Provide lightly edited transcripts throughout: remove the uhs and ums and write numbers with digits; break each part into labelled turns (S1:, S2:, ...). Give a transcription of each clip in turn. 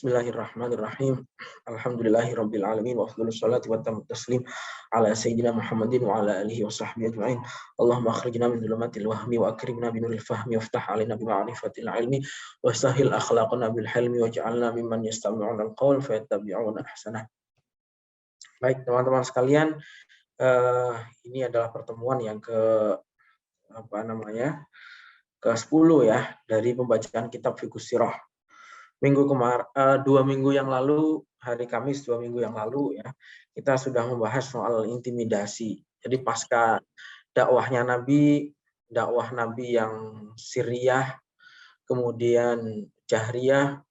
S1: Bismillahirrahmanirrahim. Alhamdulillahirabbil alamin wa afdhalus salati wa tamut taslim ala sayyidina Muhammadin wa ala alihi wa sahbihi ajma'in. Allahumma akhrijna min dhulumatil wahmi wa akrimna bi nuril fahmi waftah alaina bi ma'rifatil ilmi wa sahhil akhlaqana bil hilmi waj'alna mimman yastami'una al-qaul fayattabi'una ahsanah. Baik, teman-teman sekalian, ini adalah pertemuan yang ke-10 ya dari pembacaan kitab Fiqhus Sirah. Dua minggu yang lalu, hari Kamis 2 minggu yang lalu ya, kita sudah membahas soal intimidasi. Jadi pasca dakwah Nabi yang sirriyah, kemudian jahriyah,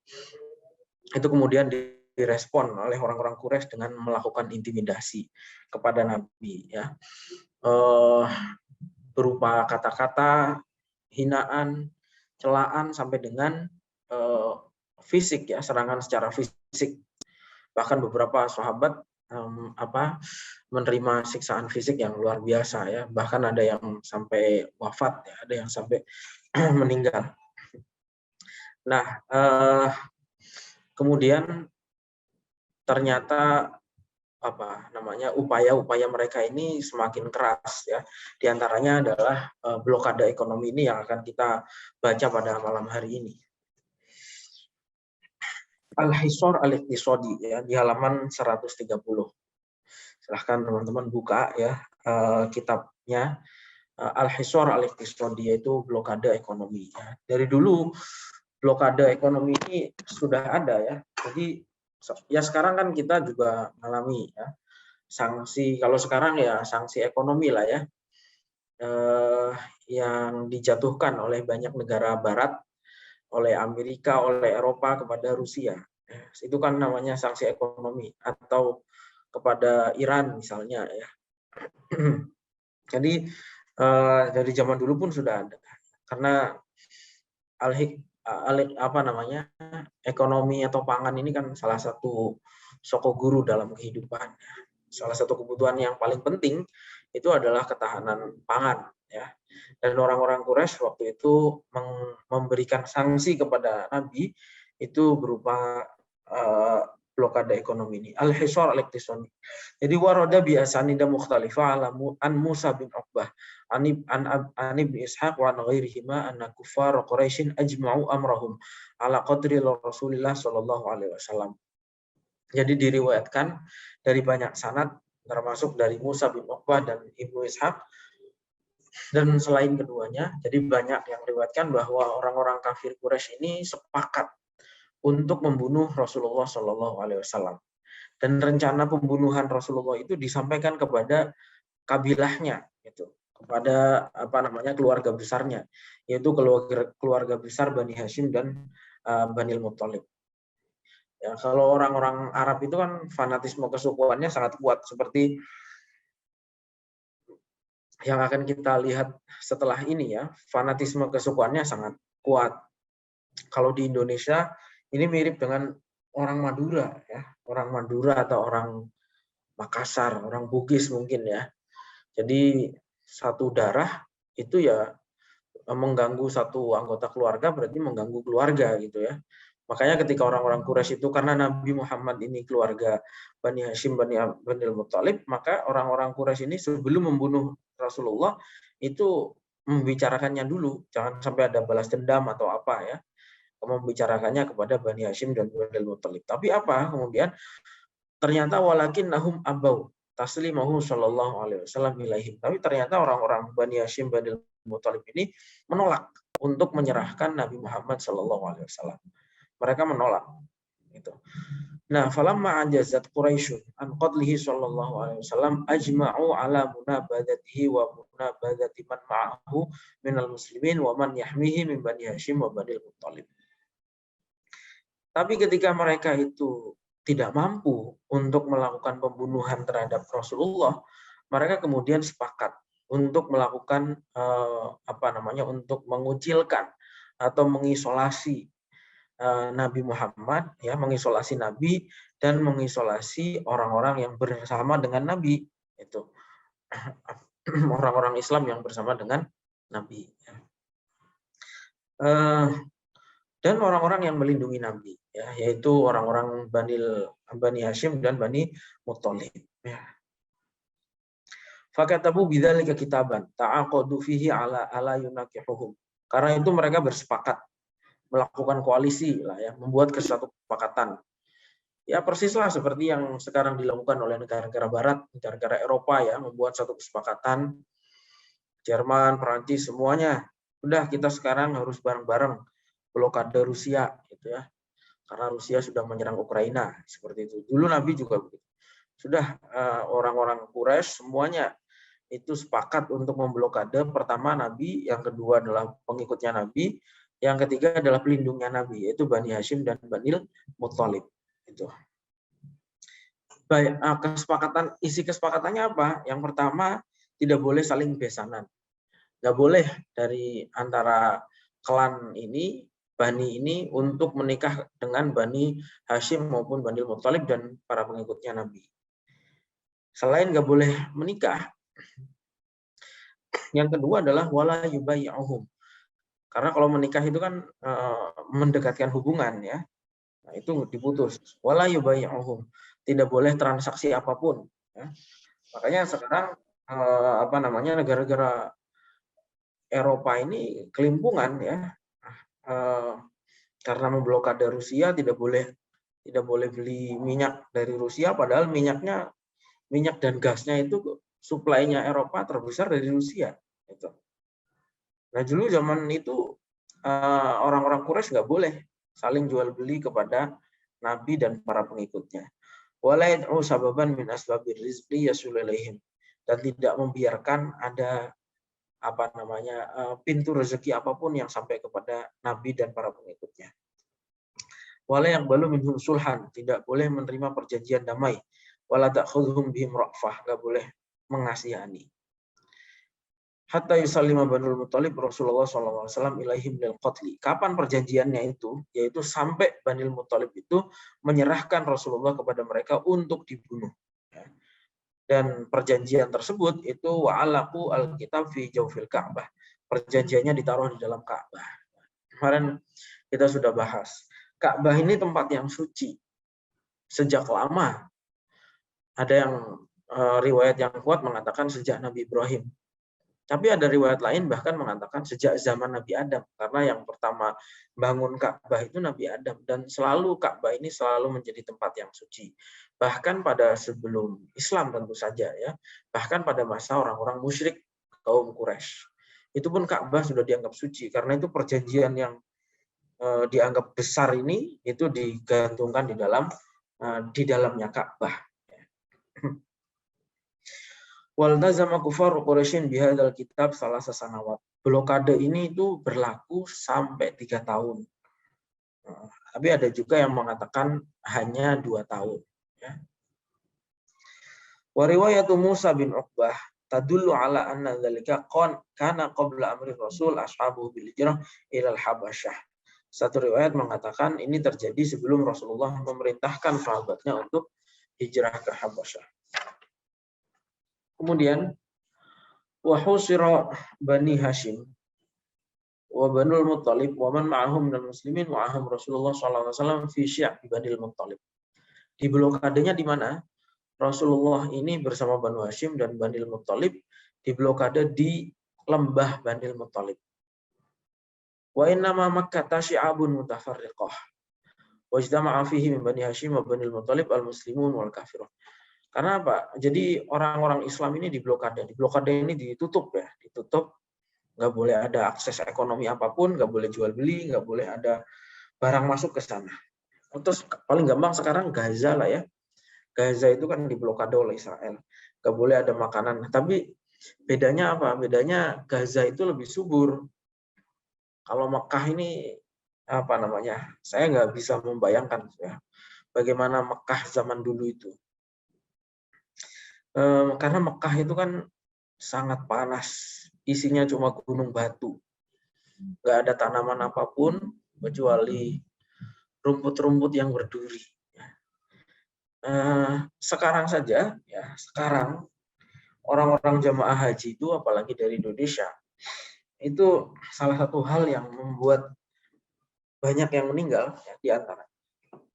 S1: itu kemudian direspon oleh orang-orang Quraisy dengan melakukan intimidasi kepada Nabi ya, berupa kata-kata, hinaan, celaan sampai dengan fisik ya, serangan secara fisik. Bahkan beberapa sahabat menerima siksaan fisik yang luar biasa ya, bahkan ada yang sampai wafat ya, ada yang sampai meninggal. Nah, kemudian ternyata upaya-upaya mereka ini semakin keras ya. Di antaranya adalah blokade ekonomi ini yang akan kita baca pada malam hari ini. Al-Hisar al-Iqtisadi ya, di halaman 130. Silahkan teman-teman buka ya kitabnya Al-Hisar al-Iqtisadi, yaitu blokade ekonomi ya. Dari dulu blokade ekonomi ini sudah ada ya. Jadi ya sekarang kan kita juga mengalami ya sanksi, kalau sekarang ya sanksi ekonomi lah ya, yang dijatuhkan oleh banyak negara barat, oleh Amerika, oleh Eropa kepada Rusia. Itu kan namanya sanksi ekonomi, atau kepada Iran misalnya ya. Jadi dari zaman dulu pun sudah ada. Karena ekonomi atau pangan ini kan salah satu soko guru dalam kehidupan. Salah satu kebutuhan yang paling penting itu adalah ketahanan pangan ya. Dan orang-orang Quraisy waktu itu memberikan sanksi kepada Nabi itu berupa blokade ekonomi ini. Al-Hisar al-Iqtisadi. Jadi warada bi asanida mukhtalifah an Musa bin Uqbah an ibn Ishaq wa an ghairihima anna kuffar Quraisy ajma'u amrahum ala qadri Rasulillah sallallahu alaihi wasallam. Jadi diriwayatkan dari banyak sanad, termasuk dari Musa bin Uqbah dan Ibnu Ishaq, dan selain keduanya, jadi banyak yang meriwayatkan bahwa orang-orang kafir Quraisy ini sepakat untuk membunuh Rasulullah Shallallahu Alaihi Wasallam. Dan rencana pembunuhan Rasulullah itu disampaikan kepada kabilahnya, gitu, kepada keluarga besarnya, yaitu keluarga besar Bani Hashim dan Bani Muttalib. Ya, kalau orang-orang Arab itu kan fanatisme kesukuannya sangat kuat, seperti yang akan kita lihat setelah ini ya, fanatisme kesukuannya sangat kuat. Kalau di Indonesia ini mirip dengan orang Madura ya, orang Madura atau orang Makassar, orang Bugis mungkin ya. Jadi satu darah itu ya mengganggu satu anggota keluarga berarti mengganggu keluarga gitu ya. Makanya ketika orang-orang Quraisy itu, karena Nabi Muhammad ini keluarga Bani Hashim, Bani Muttalib, maka orang-orang Quraisy ini sebelum membunuh Rasulullah itu membicarakannya dulu, jangan sampai ada balas dendam atau apa ya, membicarakannya kepada Bani Hashim dan Bani Muttalib. Tapi apa kemudian? Ternyata walakin nahum abau taslimahu sallallahu alaihi wasallam ilaihim. Tapi ternyata orang-orang Bani Hashim, Bani Muttalib ini menolak untuk menyerahkan Nabi Muhammad sallallahu alaihi wasallam. Mereka menolak itu. Nah, falamma ajazat Quraisyun an qatlihi sallallahu alaihi wasallam ajma'u ala munabadatihi wa munabadati man ma'ahu minal muslimin wa man yahmihi min Bani Hashim wa Bani Muttalib. Tapi ketika mereka itu tidak mampu untuk melakukan pembunuhan terhadap Rasulullah, mereka kemudian sepakat untuk melakukan untuk mengucilkan atau mengisolasi Nabi Muhammad ya, mengisolasi Nabi dan mengisolasi orang-orang yang bersama dengan Nabi, itu orang-orang Islam yang bersama dengan Nabi. dan orang-orang yang melindungi Nabi, ya, yaitu orang-orang Bani Hashim dan Bani Muthalib. Ya. Fakatabu bidzalika kitaban ta'aqadu fihi ala yunakihuhum. Karena itu mereka bersepakat melakukan koalisi lah ya, membuat kesatu kesepakatan. Ya persislah seperti yang sekarang dilakukan oleh negara-negara barat, negara-negara Eropa ya, membuat satu kesepakatan. Jerman, Perancis, semuanya. Udah kita sekarang harus bareng-bareng blokade Rusia gitu ya. Karena Rusia sudah menyerang Ukraina seperti itu. Dulu Nabi juga begitu. Sudah orang-orang Quraisy semuanya itu sepakat untuk memblokade. Pertama Nabi, yang kedua adalah pengikutnya Nabi, yang ketiga adalah pelindungnya Nabi, yaitu Bani Hashim dan Bani Muthalib. Itu. Baik, isi kesepakatannya apa? Yang pertama, tidak boleh saling besanan. Nggak boleh dari antara klan ini, Bani ini, untuk menikah dengan Bani Hashim maupun Bani Muthalib dan para pengikutnya Nabi. Selain nggak boleh menikah, yang kedua adalah wala yubayyuhum. Karena kalau menikah itu kan mendekatkan hubungan ya. Nah, itu diputus. Wala yubayyuhum. Tidak boleh transaksi apapun ya. Makanya sekarang negara-negara Eropa ini kelimpungan ya. Karena memblokade Rusia, tidak boleh beli minyak dari Rusia, padahal minyak dan gasnya itu suplainya Eropa terbesar dari Rusia. Gitu. Nah dulu zaman itu orang-orang Quraisy nggak boleh saling jual beli kepada Nabi dan para pengikutnya. Walayad'u sababan min asbabir rizqi yasulalaihim, dan tidak membiarkan ada pintu rezeki apapun yang sampai kepada Nabi dan para pengikutnya. Wala yaqbalu minhum sulhan, tidak boleh menerima perjanjian damai. Wala ta'khudhuhum bihim ra'fah, enggak boleh mengasihani. Hatta yusallima Banul Muthalib Rasulullah SAW ilaihim lil qatli. Kapan perjanjiannya itu? Yaitu sampai Banul Muthalib itu menyerahkan Rasulullah kepada mereka untuk dibunuh. Dan perjanjian tersebut itu wa'alaku al-kitab fi jawfil Ka'bah. Perjanjiannya ditaruh di dalam Ka'bah. Kemarin kita sudah bahas. Ka'bah ini tempat yang suci. Sejak lama. Ada yang riwayat yang kuat mengatakan sejak Nabi Ibrahim. Tapi ada riwayat lain bahkan mengatakan sejak zaman Nabi Adam. Karena yang pertama bangun Ka'bah itu Nabi Adam. Dan selalu Ka'bah ini selalu menjadi tempat yang suci. Bahkan pada sebelum Islam tentu saja ya. Bahkan pada masa orang-orang musyrik kaum Quraisy. Itu pun Ka'bah sudah dianggap suci. Karena itu perjanjian yang dianggap besar ini itu digantungkan di dalamnya Ka'bah. Wal nazama kufar Quraisyin bihadzal kitab salasa sanawat. Blokade ini itu berlaku sampai 3 tahun. Tapi ada juga yang mengatakan hanya 2 tahun. Ya. Wa riwayatu Musa bin Uqbah tadullu ala anna dzalika kana qabla amri Rasul ashabuhu bil hijrah ila al-Habasyah. Satu riwayat mengatakan ini terjadi sebelum Rasulullah memerintahkan sahabatnya untuk hijrah ke Habasyah. Kemudian wahusira Bani Hashim wa Banul Muthalib wa man ma'ahum minal muslimin ma'ahum Rasulullah SAW fi syi'bi Banil Muthalib. Di blokadenya di mana? Rasulullah ini bersama Banu Hashim dan Banil Muthalib di blokade di lembah Banil Muthalib. Wa innama Makkah syi'abun mutafarriqah. Wa ijtama'a fihi min Bani Hashim wa Banil Muthalib al-muslimun wal kafirun. Karena apa? Jadi orang-orang Islam ini diblokade. Diblokade ini ditutup ya, ditutup. Nggak boleh ada akses ekonomi apapun, nggak boleh jual beli, nggak boleh ada barang masuk ke sana. Terus paling gampang sekarang Gaza lah ya. Gaza itu kan diblokade oleh Israel. Nggak boleh ada makanan. Tapi bedanya apa? Bedanya Gaza itu lebih subur. Kalau Mekah ini saya nggak bisa membayangkan ya bagaimana Mekah zaman dulu itu. Karena Mekah itu kan sangat panas, isinya cuma gunung batu, nggak ada tanaman apapun kecuali rumput-rumput yang berduri. Sekarang saja, ya sekarang orang-orang jamaah haji itu, apalagi dari Indonesia, itu salah satu hal yang membuat banyak yang meninggal ya, di antara.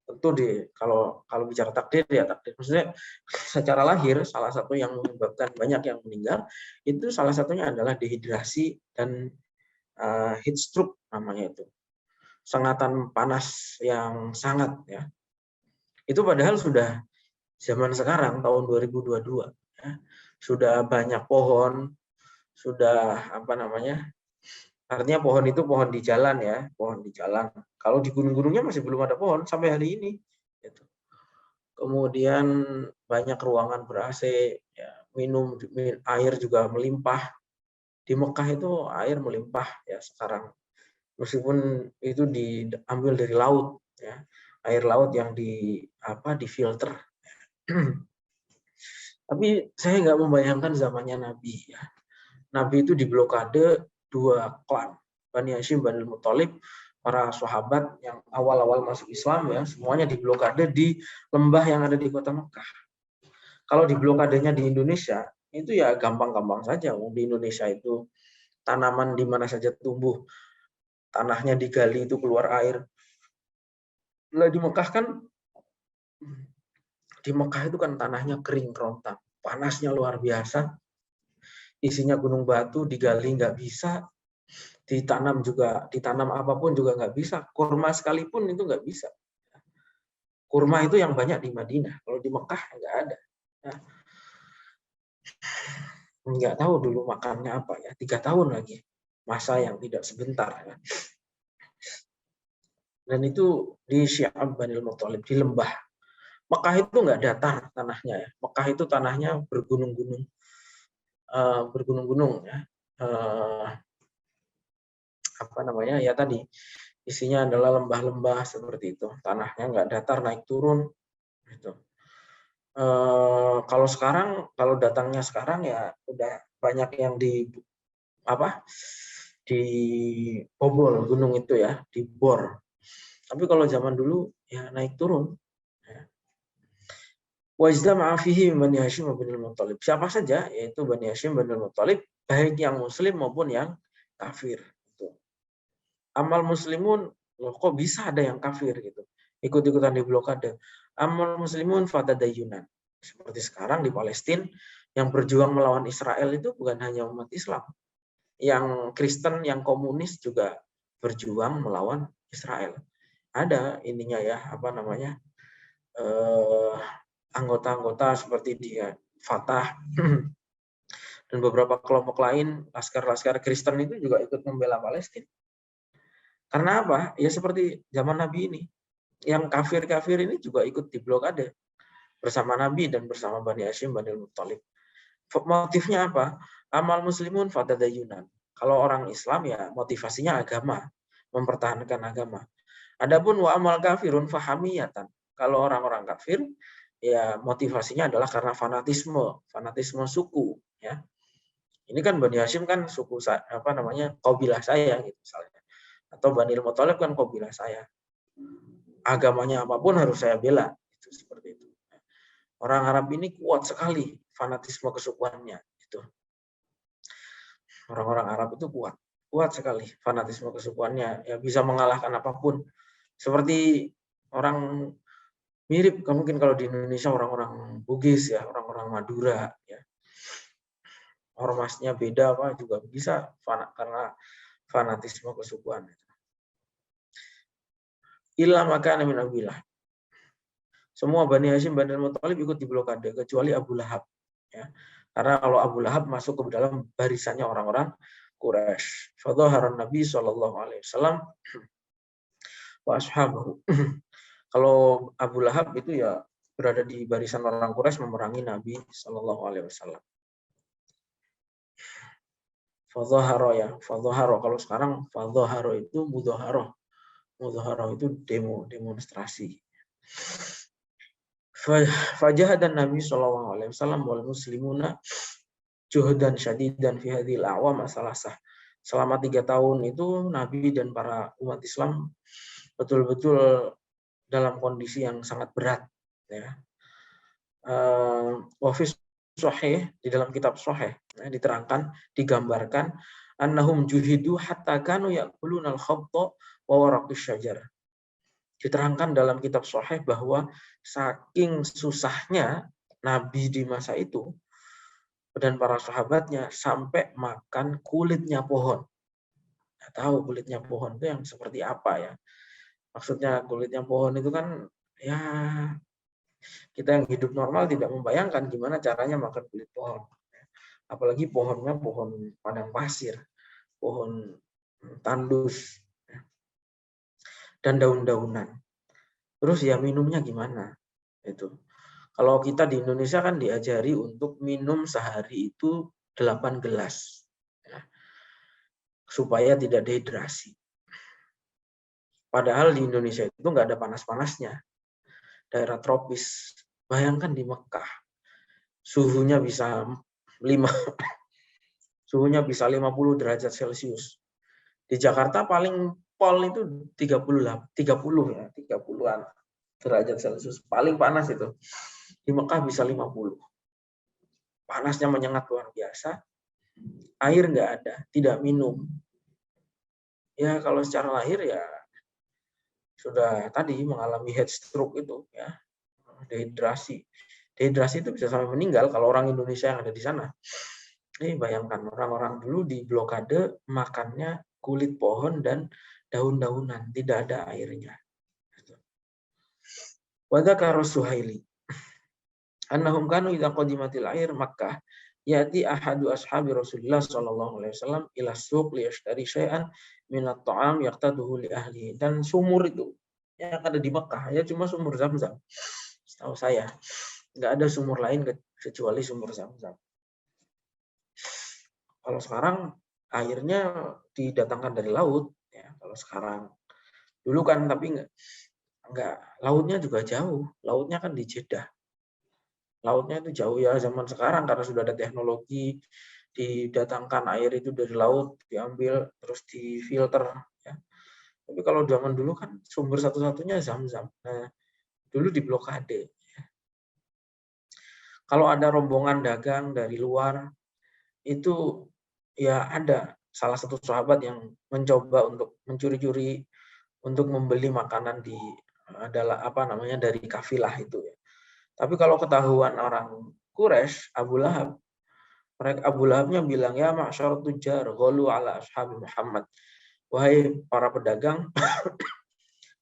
S1: Tentu kalau bicara takdir ya takdir. Maksudnya secara lahir salah satu yang menyebabkan banyak yang meninggal itu salah satunya adalah dehidrasi dan heat stroke namanya itu. Sengatan panas yang sangat ya. Itu padahal sudah zaman sekarang tahun 2022 ya. Sudah banyak pohon, sudah apa namanya? Artinya pohon itu pohon di jalan ya, pohon di jalan. Kalau di gunung-gunungnya masih belum ada pohon sampai hari ini. Gitu. Kemudian banyak ruangan ber-AC, ya, minum air juga melimpah. Di Mekah itu air melimpah ya sekarang. Meskipun itu diambil dari laut, ya, air laut yang difilter. Tapi saya nggak membayangkan zamannya Nabi. Ya. Nabi itu diblokade dua klan, Bani Hashim, Bani Muthalib, para sahabat yang awal-awal masuk Islam ya, semuanya diblokade di lembah yang ada di kota Mekah. Kalau diblokadenya di Indonesia, itu ya gampang-gampang saja. Di Indonesia itu tanaman di mana saja tumbuh, tanahnya digali itu keluar air. Lah di Mekah kan, di Mekah itu kan tanahnya kering kerontang, panasnya luar biasa, isinya gunung batu, digali nggak bisa, ditanam apapun juga nggak bisa, kurma sekalipun itu nggak bisa. Kurma itu yang banyak di Madinah, kalau di Mekah nggak ada. Nah, nggak tahu dulu makannya apa ya, 3 tahun lagi, masa yang tidak sebentar. Ya. Dan itu di Syi'ab Banil Muthalib, di lembah. Mekah itu nggak datar tanahnya ya. Mekah itu tanahnya bergunung-gunung, bergunung-gunung ya. Apa namanya ya tadi isinya adalah lembah-lembah seperti itu, tanahnya nggak datar, naik turun gitu. Kalau sekarang, kalau datangnya sekarang ya udah banyak yang dibobol gunung itu ya, dibor. Tapi kalau zaman dulu ya naik turun. Wajtama'a fihi Bani Hashim bin Muthalib. Siapa saja yaitu Bani Hashim bin Muthalib, baik yang muslim maupun yang kafir. Amal muslimun, loh kok bisa ada yang kafir gitu, ikut-ikutan di blokade. Amal muslimun fatadayunan. Seperti sekarang di Palestina, yang berjuang melawan Israel itu bukan hanya umat Islam. Yang Kristen, yang komunis juga berjuang melawan Israel. Ada ininya ya, apa namanya, anggota-anggota seperti dia, Fatah, dan beberapa kelompok lain, laskar-laskar Kristen itu juga ikut membela Palestina. Karena apa? Ya seperti zaman Nabi ini. Yang kafir-kafir ini juga ikut diblokade bersama Nabi dan bersama Bani Hashim, Bani Muthalib. Motifnya apa? Amal muslimun fatadayunan. Kalau orang Islam ya motivasinya agama, mempertahankan agama. Adapun wa amal kafirun fahamiyatan. Kalau orang-orang kafir ya motivasinya adalah karena fanatisme suku ya. Ini kan Bani Hashim kan suku apa namanya? Qabilah saya gitu misalnya. Atau Bani Muthalib kan qabilah saya. Agamanya apapun harus saya bela. Itu seperti itu. Orang Arab ini kuat sekali fanatisme kesukuannya. Itu. Orang-orang Arab itu kuat sekali fanatisme kesukuannya. Ya bisa mengalahkan apapun. Seperti orang mirip mungkin kalau di Indonesia orang-orang Bugis ya, orang-orang Madura ya. Ormasnya beda apa juga bisa karena fanatisme kesukuan. Illa maka min abilah. Semua Bani Hashim, Bani Muthalib ikut diblokade kecuali Abu Lahab. Ya. Karena kalau Abu Lahab masuk ke dalam barisannya orang-orang Quraisy. Fadhaharan Nabi SAW wa ashabahu. Kalau Abu Lahab itu ya berada di barisan orang Quraisy memerangi Nabi SAW. Fadhahara ya, fadhahara kalau sekarang fadhahara itu mudhahara. Mudhahara itu demonstrasi. Fajah dan Nabi SAW wal muslimuna juhdan syadidan fi hadhil a'wam salasah. Selama 3 tahun itu Nabi dan para umat Islam betul-betul dalam kondisi yang sangat berat. Ya. Wafis Sahih, di dalam kitab Sahih ya, diterangkan, digambarkan annahum juhidu hatta kanu ya'kuluna al-khabta wa waraqus syajar. Diterangkan dalam kitab Sahih bahwa saking susahnya Nabi di masa itu dan para sahabatnya sampai makan kulitnya pohon. Nggak tahu kulitnya pohon itu yang seperti apa ya. Maksudnya kulitnya pohon itu kan ya kita yang hidup normal tidak membayangkan gimana caranya makan kulit pohon. Apalagi pohonnya pohon padang pasir, pohon tandus, dan daun-daunan. Terus ya minumnya gimana? Itu. Kalau kita di Indonesia kan diajari untuk minum sehari itu 8 gelas. Ya, supaya tidak dehidrasi. Padahal di Indonesia itu nggak ada panas-panasnya. Daerah tropis. Bayangkan di Mekah. Suhunya bisa 50 derajat Celcius. Di Jakarta paling pol itu 30-an derajat Celcius. Paling panas itu. Di Mekah bisa 50. Panasnya menyengat luar biasa. Air nggak ada, tidak minum. Ya kalau secara lahir ya sudah tadi mengalami heat stroke itu ya, dehidrasi. Dehidrasi itu bisa sampai meninggal kalau orang Indonesia yang ada di sana. Bayangkan orang-orang dulu di blokade makannya kulit pohon dan daun-daunan, tidak ada airnya. Wa dzakara Suhaili annahum kanu idza qadimatil air Makkah yati ahadu ashabi Rasulullah sallallahu alaihi wasallam ila suq liyashtari syai'an min at-ta'am yaqtaduhu li ahli. Dan sumur itu yang ada di Mekah ya cuma sumur Zam-Zam. Setahu saya nggak ada sumur lain kecuali sumur Zam-Zam. Kalau sekarang airnya didatangkan dari laut ya. Kalau sekarang dulu kan tapi enggak, lautnya juga jauh. Lautnya kan di Jeddah. Lautnya itu jauh ya zaman sekarang karena sudah ada teknologi didatangkan air itu dari laut, diambil terus difilter ya. Tapi kalau zaman dulu kan sumber satu-satunya Zam-Zam. Nah, dulu diblokade. Kalau ada rombongan dagang dari luar itu ya ada salah satu sahabat yang mencoba untuk mencuri-curi untuk membeli makanan adalah dari kafilah itu ya. Tapi kalau ketahuan orang Quraisy, Abu Lahabnya bilang, ya ma'syar tujar, ghalu ala ashabi Muhammad. Wahai para pedagang,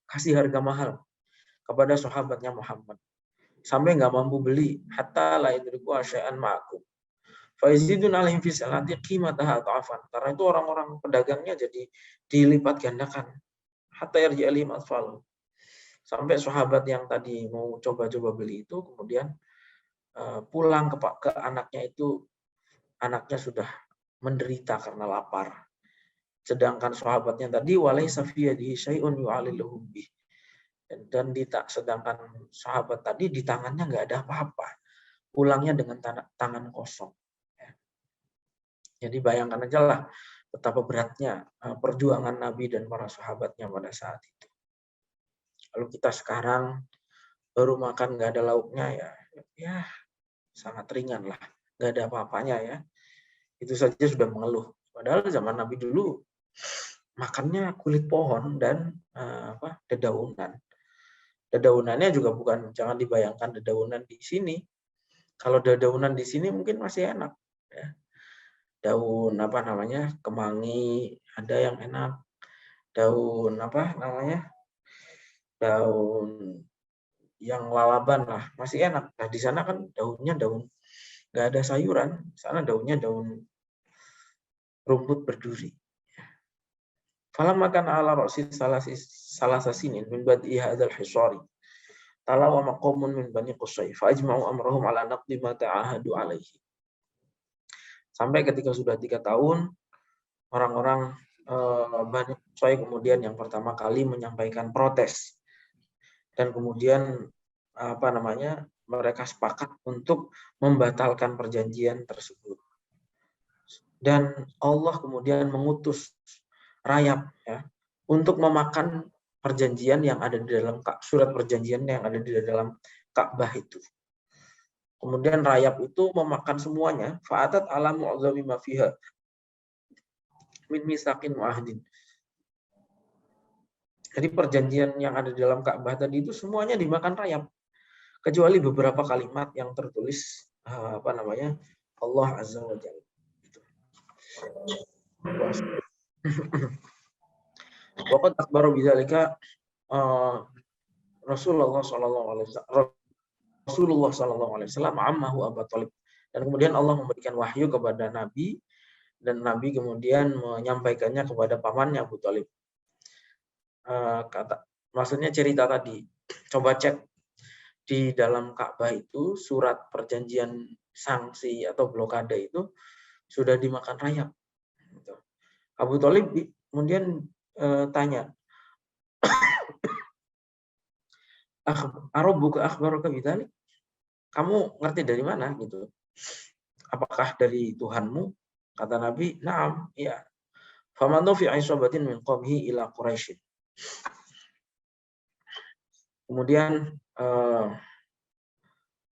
S1: kasih harga mahal kepada sahabatnya Muhammad. Sampai nggak mampu beli, hatta la yudriku asya'an ma'akum. Faizidun alaihim fi salati qimataha ta'afan. Karena itu orang-orang pedagangnya jadi dilipat gandakan. Hatta yarji alaihim atfal. Sampai sahabat yang tadi mau coba-coba beli itu kemudian pulang ke anaknya itu, anaknya sudah menderita karena lapar. Sedangkan sahabatnya tadi walaysa fi yadihi syai'un yu'aliluhu bih. Dan sedangkan sahabat tadi di tangannya nggak ada apa-apa. Pulangnya dengan tangan kosong. Jadi bayangkan aja lah betapa beratnya perjuangan Nabi dan para sahabatnya pada saat itu. Kalau kita sekarang baru makan nggak ada lauknya ya sangat ringan lah, nggak ada apa-apanya ya. Itu saja sudah mengeluh. Padahal zaman Nabi dulu makannya kulit pohon dan dedaunan. Dedaunannya juga jangan dibayangkan dedaunan di sini. Kalau dedaunan di sini mungkin masih enak. Ya. Daun kemangi ada yang enak. Daun daun yang lalaban lah masih enak. Nah di sana kan daunnya nggak ada sayuran, sana daunnya daun rumput berduri. Falamma kana ala ra'si salasinin min bad'i hadzal hisari talawa maqamun min bani Qusay fa ajma'u amrahum ala naqdi ma ta'ahadu alaihi. Sampai ketika sudah 3 tahun orang-orang Bani Qusay kemudian yang pertama kali menyampaikan protes dan kemudian mereka sepakat untuk membatalkan perjanjian tersebut. Dan Allah kemudian mengutus rayap ya untuk memakan perjanjian yang ada di dalam surat perjanjian yang ada di dalam Ka'bah itu. Kemudian rayap itu memakan semuanya. Fa'atat ala mu'adzami ma fiha min misaqin wa ahdin. Jadi perjanjian yang ada di dalam Ka'bah tadi itu semuanya dimakan rayap, kecuali beberapa kalimat yang tertulis Allah Azza wa Jalla. Waqad akhbaru bidzalika Rasulullah sallallahu alaihi wasallam ammahu Abu Thalib. Dan kemudian Allah memberikan wahyu kepada Nabi, dan Nabi kemudian menyampaikannya kepada pamannya Abu Thalib. Maksudnya cerita tadi, coba cek di dalam Ka'bah itu surat perjanjian sanksi atau blokade itu sudah dimakan rayap. Abu Thalib kemudian tanya, "Arabuka akhbaruka bidzalik?" Kamu ngerti dari mana gitu? Apakah dari Tuhanmu? Kata Nabi, "Na'am, ya." Famantu fi aisabatin min qawmihi ila Quraisy. Kemudian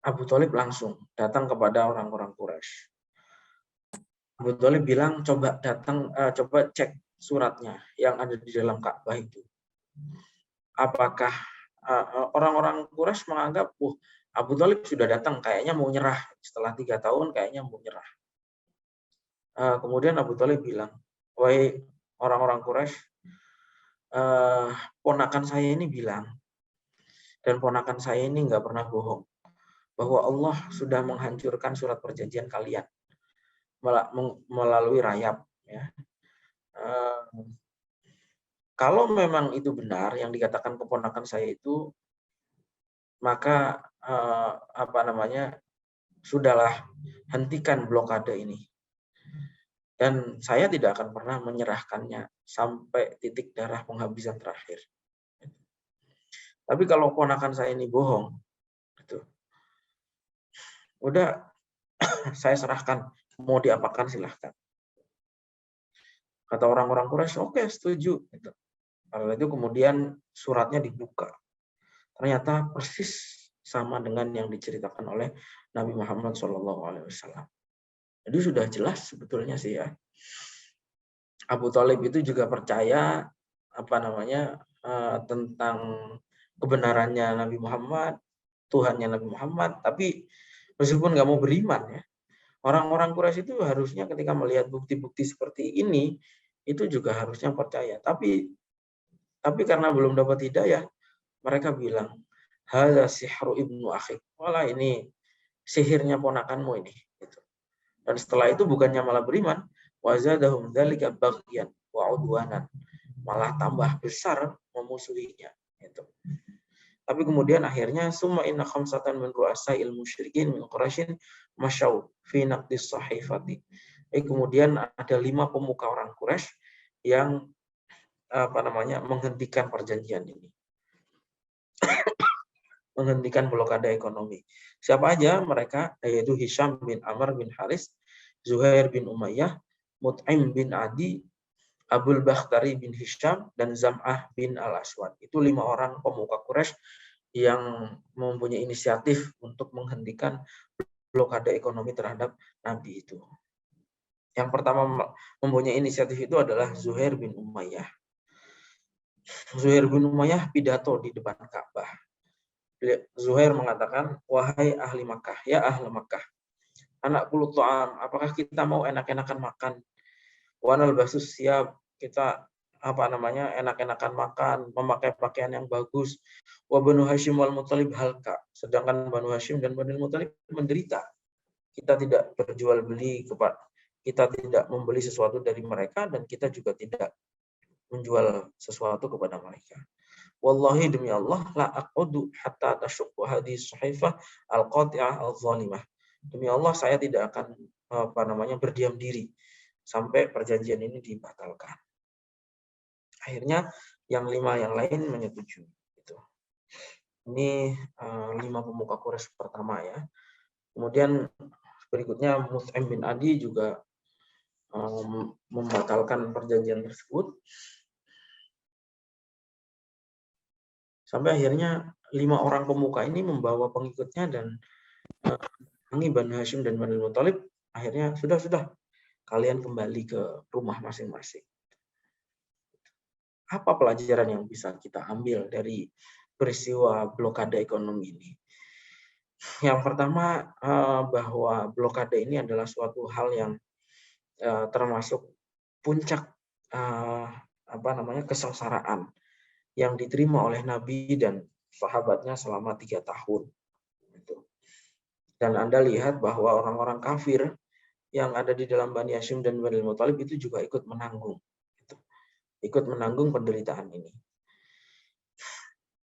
S1: Abu Thalib langsung datang kepada orang-orang Quraisy. Abu Thalib bilang, coba cek suratnya yang ada di dalam Ka'bah itu. Apakah orang-orang Quraisy menganggap, Abu Thalib sudah datang, kayaknya mau nyerah. Setelah 3 tahun, kayaknya mau nyerah. Kemudian Abu Thalib bilang, wahai orang-orang Quraisy, ponakan saya ini bilang, dan ponakan saya ini nggak pernah bohong, bahwa Allah sudah menghancurkan surat perjanjian kalian melalui rayap. Ya. Kalau memang itu benar yang dikatakan keponakan saya itu, maka sudahlah, hentikan blokade ini. Dan saya tidak akan pernah menyerahkannya sampai titik darah penghabisan terakhir. Tapi kalau ponakan saya ini bohong, gitu, udah saya serahkan, mau diapakan silahkan. Kata orang-orang Quraisy, oke, setuju. Gitu. Lalu itu kemudian suratnya dibuka. Ternyata persis sama dengan yang diceritakan oleh Nabi Muhammad SAW. Jadi sudah jelas sebetulnya sih ya. Abu Thalib itu juga percaya tentang kebenarannya Nabi Muhammad, Tuhannya Nabi Muhammad, tapi meskipun nggak mau beriman ya, orang-orang Quraisy itu harusnya ketika melihat bukti-bukti seperti ini, itu juga harusnya percaya. Tapi karena belum dapat hidayah, mereka bilang, hadza sihru ibnu akhik. Walah, ini sihirnya ponakanmu ini. Gitu. Dan setelah itu bukannya malah beriman, wa zadahum dzalika baghyan wa udwanan. Malah tambah besar memusuhinya. Gitu. Tapi kemudian akhirnya summa inna khamsatan min ru'asa'il musyrikin min Quraisyin masyaw fi naqdis sahifati. Kemudian ada 5 pemuka orang Quraisy yang menghentikan perjanjian ini. Menghentikan blokade ekonomi. Siapa aja mereka? Yaitu Hisham bin Amr bin Haris, Zuhair bin Umayyah, Mut'im bin Adi, Abul Bakhtari bin Hisham, dan Zam'ah bin Al-Aswad. Itu 5 orang pemuka Quraisy yang mempunyai inisiatif untuk menghentikan blokade ekonomi terhadap Nabi itu. Yang pertama mempunyai inisiatif itu adalah Zuhair bin Umayyah. Zuhair bin Umayyah pidato di depan Ka'bah. Zuhair mengatakan, wahai ahli Makkah, ya ahli Makkah, anak kulut ta'am, apakah kita mau enak-enakan makan? Wanal basus siap, kita enak-enakan makan, memakai pakaian yang bagus. Wa Banu Hashim wal Muttalib halka, sedangkan Banu Hashim dan Banu Muttalib menderita. Kita tidak berjual beli kita tidak membeli sesuatu dari mereka, dan kita juga tidak menjual sesuatu kepada mereka. Wallahi demi Allah, la aqudu hatta tasyukku hadis sahifah al-qati'ah al-zalimah. Demi Allah, saya tidak akan berdiam diri sampai perjanjian ini dibatalkan. Akhirnya yang 5 yang lain menyetujui. Gitu. Ini 5 pemuka Quraisy pertama ya. Kemudian berikutnya Mut'im bin Adi juga membatalkan perjanjian tersebut. Sampai akhirnya 5 orang pemuka ini membawa pengikutnya, dan ini Banu Hashim dan Banu Muttalib akhirnya sudah kalian kembali ke rumah masing-masing. apa pelajaran yang bisa kita ambil dari peristiwa blokade ekonomi ini? Yang pertama, bahwa blokade ini adalah suatu hal yang termasuk puncak kesengsaraan yang diterima oleh Nabi dan sahabatnya selama 3 tahun. Gitu. Dan Anda lihat bahwa orang-orang kafir yang ada di dalam Bani Hashim dan Bani Muthalib itu juga ikut menanggung. Gitu. Ikut menanggung penderitaan ini.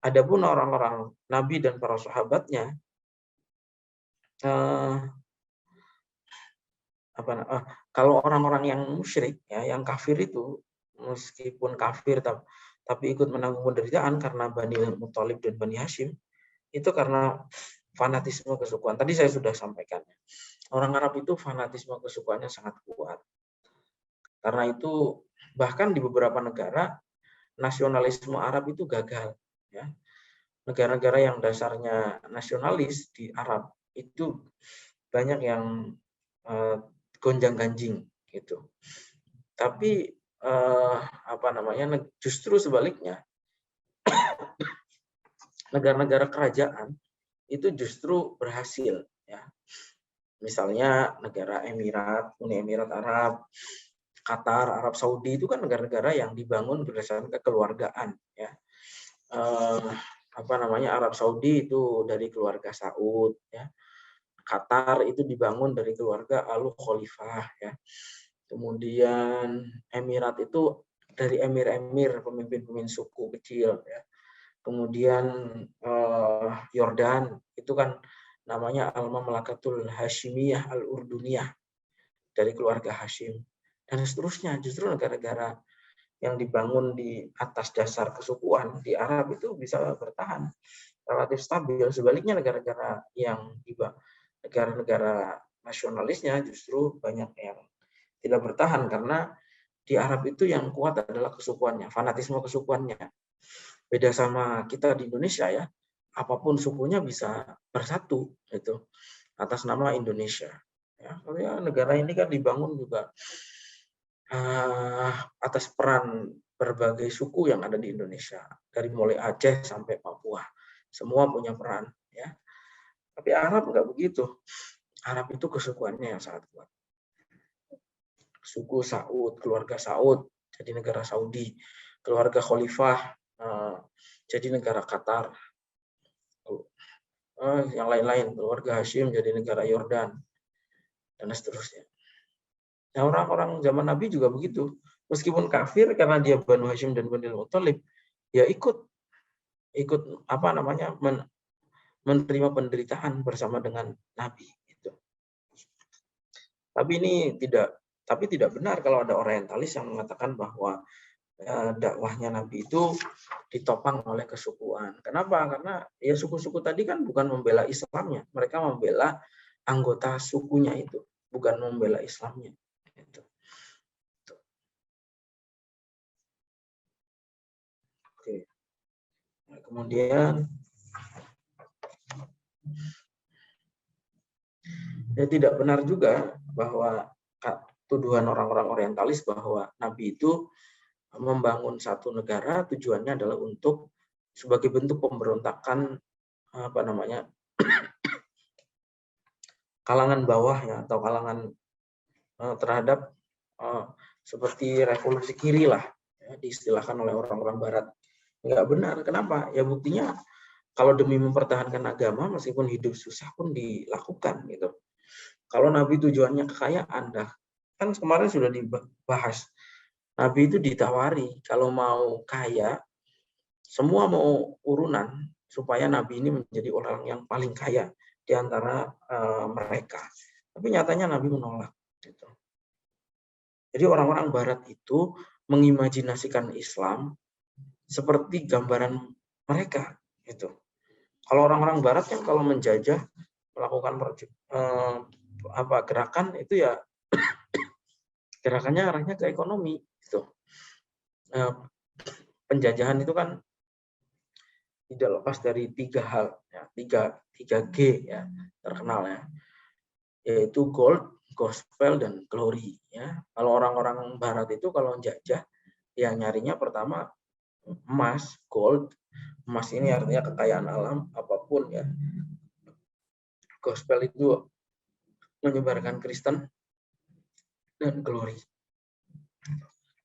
S1: Adapun orang-orang Nabi dan para sahabatnya, kalau orang-orang yang musyrik, ya, yang kafir itu, meskipun kafir tapi ikut menanggung penderitaan karena Bani Muthalib dan Bani Hashim, itu karena fanatisme kesukuan. Tadi saya sudah sampaikan. Orang Arab itu fanatisme kesukuannya sangat kuat. Karena itu bahkan di beberapa negara nasionalisme Arab itu gagal. Ya. Negara-negara yang dasarnya nasionalis di Arab itu banyak yang gonjang-ganjing gitu. Tapi justru sebaliknya negara-negara kerajaan itu justru berhasil, ya. Misalnya negara Uni Emirat Arab, Qatar, Arab Saudi itu kan negara-negara yang dibangun berdasarkan kekeluargaan, ya. Arab Saudi itu dari keluarga Saud, ya. Qatar itu dibangun dari keluarga Al Khalifah, ya. Kemudian Emirat itu dari emir-emir, pemimpin-pemimpin suku kecil, ya. Kemudian Yordan itu kan namanya Al-Mamlakatul Hashimiyah Al-Urduniyah dari keluarga Hashim, dan seterusnya. Justru negara-negara yang dibangun di atas dasar kesukuan di Arab itu bisa bertahan relatif stabil. Sebaliknya negara-negara negara-negara nasionalisnya justru banyak yang tidak bertahan karena di Arab itu yang kuat adalah kesukuannya, fanatisme kesukuannya. Beda sama kita di Indonesia, ya. Apapun sukunya bisa bersatu itu atas nama Indonesia. Ya, karena negara ini kan dibangun juga atas peran berbagai suku yang ada di Indonesia, dari mulai Aceh sampai Papua, semua punya peran, ya. Tapi Arab nggak begitu. Arab itu kesukuannya yang sangat kuat. Suku Saud, keluarga Saud jadi negara Saudi, keluarga Khalifah jadi negara Qatar, yang lain-lain, keluarga Hashim jadi negara Yordan, dan seterusnya. Nah, orang-orang zaman Nabi juga begitu. Meskipun kafir karena dia Banu Hashim dan Bani Muthalib, ya ikut menerima penderitaan bersama dengan Nabi. Gitu. Tapi tidak benar kalau ada orientalis yang mengatakan bahwa dakwahnya Nabi itu ditopang oleh kesukuan. Kenapa? Karena ya suku-suku tadi kan bukan membela Islamnya, mereka membela anggota sukunya itu, bukan membela Islamnya. Gitu. Oke. Nah, kemudian ya tidak benar juga bahwa tuduhan orang-orang orientalis bahwa Nabi itu membangun satu negara tujuannya adalah untuk sebagai bentuk pemberontakan kalangan bawah, ya, atau kalangan terhadap seperti revolusi kiri lah, ya, diistilahkan oleh orang-orang Barat. Nggak benar. Kenapa? Ya buktinya kalau demi mempertahankan agama meskipun hidup susah pun dilakukan gitu. Kalau Nabi tujuannya kekayaan, kan kemarin sudah dibahas. Nabi itu ditawari kalau mau kaya, semua mau urunan supaya Nabi ini menjadi orang yang paling kaya di antara mereka. Tapi nyatanya Nabi menolak. Gitu. Jadi orang-orang Barat itu mengimajinasikan Islam seperti gambaran mereka. Gitu. Kalau orang-orang Barat kan kalau menjajah, melakukan gerakan itu ya gerakannya arahnya ke ekonomi. Gitu. Penjajahan itu kan tidak lepas dari 3 hal, ya, 3 G, ya, terkenal, ya, yaitu gold, gospel, dan glory. Ya. Kalau orang-orang Barat itu kalau jajah, ya nyarinya pertama emas, gold. Emas ini artinya kekayaan alam, apapun ya. Gospel itu menyebarkan Kristen dan glory.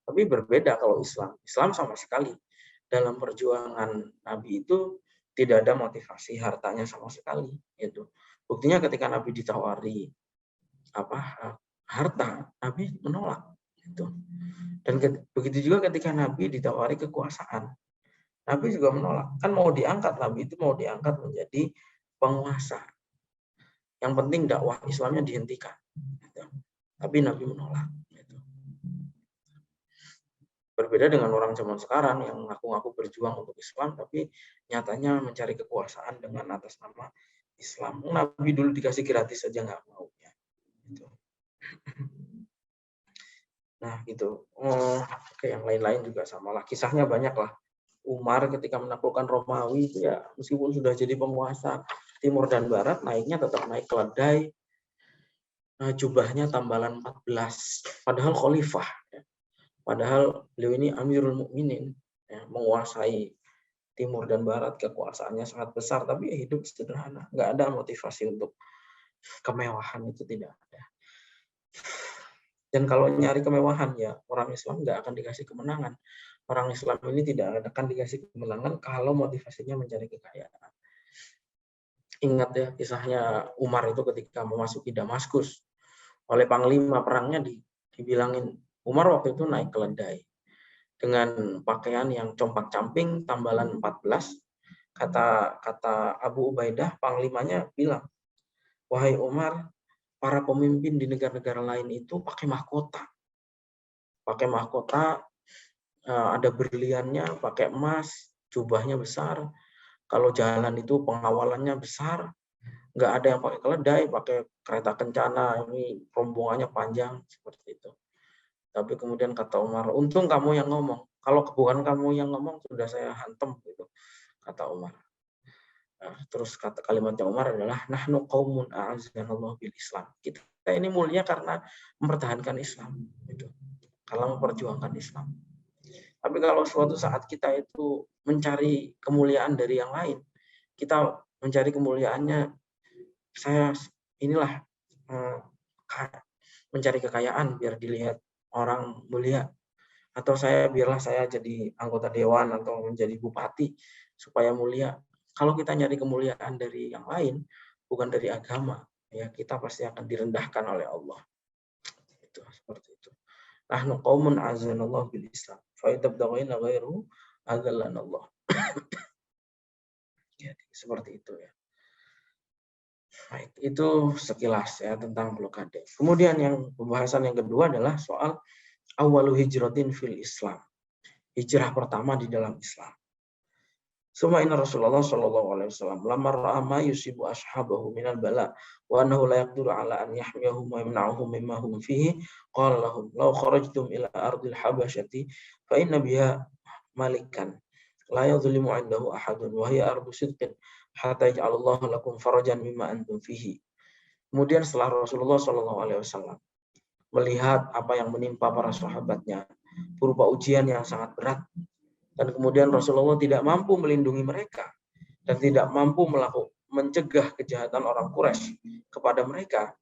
S1: Tapi berbeda kalau Islam. Islam sama sekali dalam perjuangan Nabi itu tidak ada motivasi hartanya sama sekali. Itu buktinya ketika Nabi ditawari harta, Nabi menolak. Itu. Dan begitu juga ketika Nabi ditawari kekuasaan, Nabi juga menolak. Kan mau diangkat, Nabi itu mau diangkat menjadi penguasa. Yang penting dakwah Islamnya dihentikan. Gitu. Tapi Nabi menolak. Gitu. Berbeda dengan orang zaman sekarang yang ngaku-ngaku berjuang untuk Islam, tapi nyatanya mencari kekuasaan dengan atas nama Islam. Nabi dulu dikasih gratis saja nggak mau. Gitu. Nah, gitu. Oke, yang lain-lain juga sama lah. Kisahnya banyak lah. Umar ketika menaklukkan Romawi itu ya meskipun sudah jadi penguasa timur dan barat, naiknya tetap naik keledai, jubahnya tambalan 14, padahal khalifah, ya. Padahal beliau ini Amirul Mukminin, ya, menguasai timur dan barat, kekuasaannya sangat besar, tapi ya hidup sederhana, nggak ada motivasi untuk kemewahan, itu tidak ada. Dan kalau nyari kemewahan ya orang Islam nggak akan dikasih kemenangan. Orang Islam ini tidak akan dikasih kemenangan kalau motivasinya mencari kekayaan. Ingat ya kisahnya Umar itu ketika memasuki Damaskus. Oleh panglima perangnya dibilangin, Umar waktu itu naik keledai. Dengan pakaian yang compak-camping, tambalan 14. Kata Abu Ubaidah, panglimanya bilang, wahai Umar, para pemimpin di negara-negara lain itu pakai mahkota. Pakai mahkota, ada berliannya, pakai emas, jubahnya besar. Kalau jalan itu pengawalannya besar, nggak ada yang pakai keledai, pakai kereta kencana, ini rombongannya panjang, seperti itu. Tapi kemudian kata Umar, untung kamu yang ngomong. Kalau bukan kamu yang ngomong, sudah saya hantam, gitu, kata Umar. Nah, terus kalimatnya Umar adalah, nahnu qaumun a'azzanallahu bil Islam. Kita ini mulia karena mempertahankan Islam. Gitu. Kalau memperjuangkan Islam. Tapi kalau suatu saat kita itu mencari kemuliaan dari yang lain, kita mencari kemuliaannya, saya inilah mencari kekayaan biar dilihat orang mulia, atau biarlah saya jadi anggota dewan atau menjadi bupati supaya mulia. Kalau kita nyari kemuliaan dari yang lain, bukan dari agama, ya kita pasti akan direndahkan oleh Allah. Itu seperti itu. Nahnu qaumun azanallahu bil Islam. Fa itabdaghaina ghairu azallanallah. Jadi seperti itu ya. Baik, itu sekilas ya tentang blokade. Kemudian yang pembahasan yang kedua adalah soal awalu hijratin fil Islam. Hijrah pertama di dalam Islam. Suma inna Rasulullah sallallahu alaihi wasallam lamma ra'a ma yusibu ashabahu minal bala wa annahu la yaqdiru ala an yahmiyahum wa yamna'uhum mimma hum fihi qala lahum law kharajtum ila ardil habasyati fa inna biha malikan la yadhlimu 'indahu ahadun wa hiya ardu sidqin hatta yaj'alallahu lakum farajan mimma antum fihi. Kemudian setelah Rasulullah sallallahu alaihi wasallam melihat apa yang menimpa para sahabatnya berupa ujian yang sangat berat, dan kemudian Rasulullah tidak mampu melindungi mereka dan tidak mampu mencegah kejahatan orang Quraisy kepada mereka.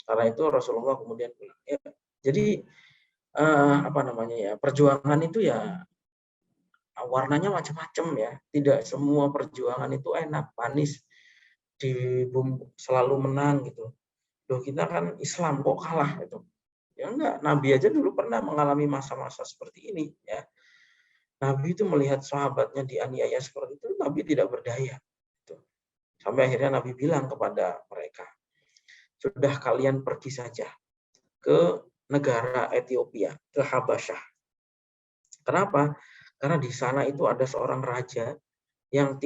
S1: Karena itu Rasulullah kemudian bilang, ya, jadi perjuangan itu ya warnanya macam-macam ya. Tidak semua perjuangan itu enak, manis, selalu menang gitu. Loh, kita kan Islam kok kalah gitu. Ya enggak, Nabi aja dulu pernah mengalami masa-masa seperti ini ya. Nabi itu melihat sahabatnya dianiaya seperti itu, Nabi tidak berdaya. Sampai akhirnya Nabi bilang kepada mereka, sudah kalian pergi saja ke negara Ethiopia, ke Habasyah. Kenapa? Karena di sana itu ada seorang raja yang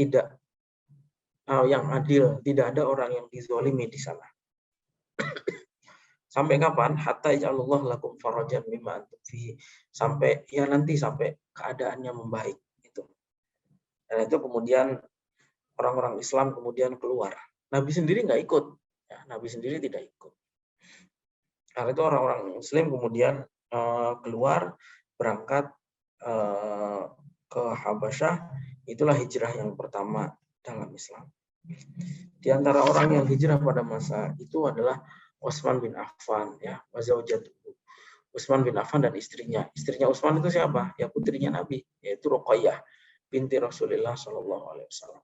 S1: yang adil, tidak ada orang yang dizalimi di sana. Sampai kapan? Hatta ja'alallahu lakum farajan mimma antum fihi. Sampai keadaannya membaik itu. Dan itu kemudian orang-orang Islam kemudian keluar. Nabi sendiri nggak ikut. Ya, Nabi sendiri tidak ikut. Karena itu orang-orang Muslim kemudian keluar, berangkat ke Habasyah, itulah hijrah yang pertama dalam Islam. Di antara orang yang hijrah pada masa itu adalah Utsman bin Affan, ya, wazaujatuhu. Utsman bin Affan dan istrinya. Istrinya Utsman itu siapa? Ya, putrinya Nabi, yaitu Ruqayyah binti Rasulullah Shallallahu Alaihi Wasallam.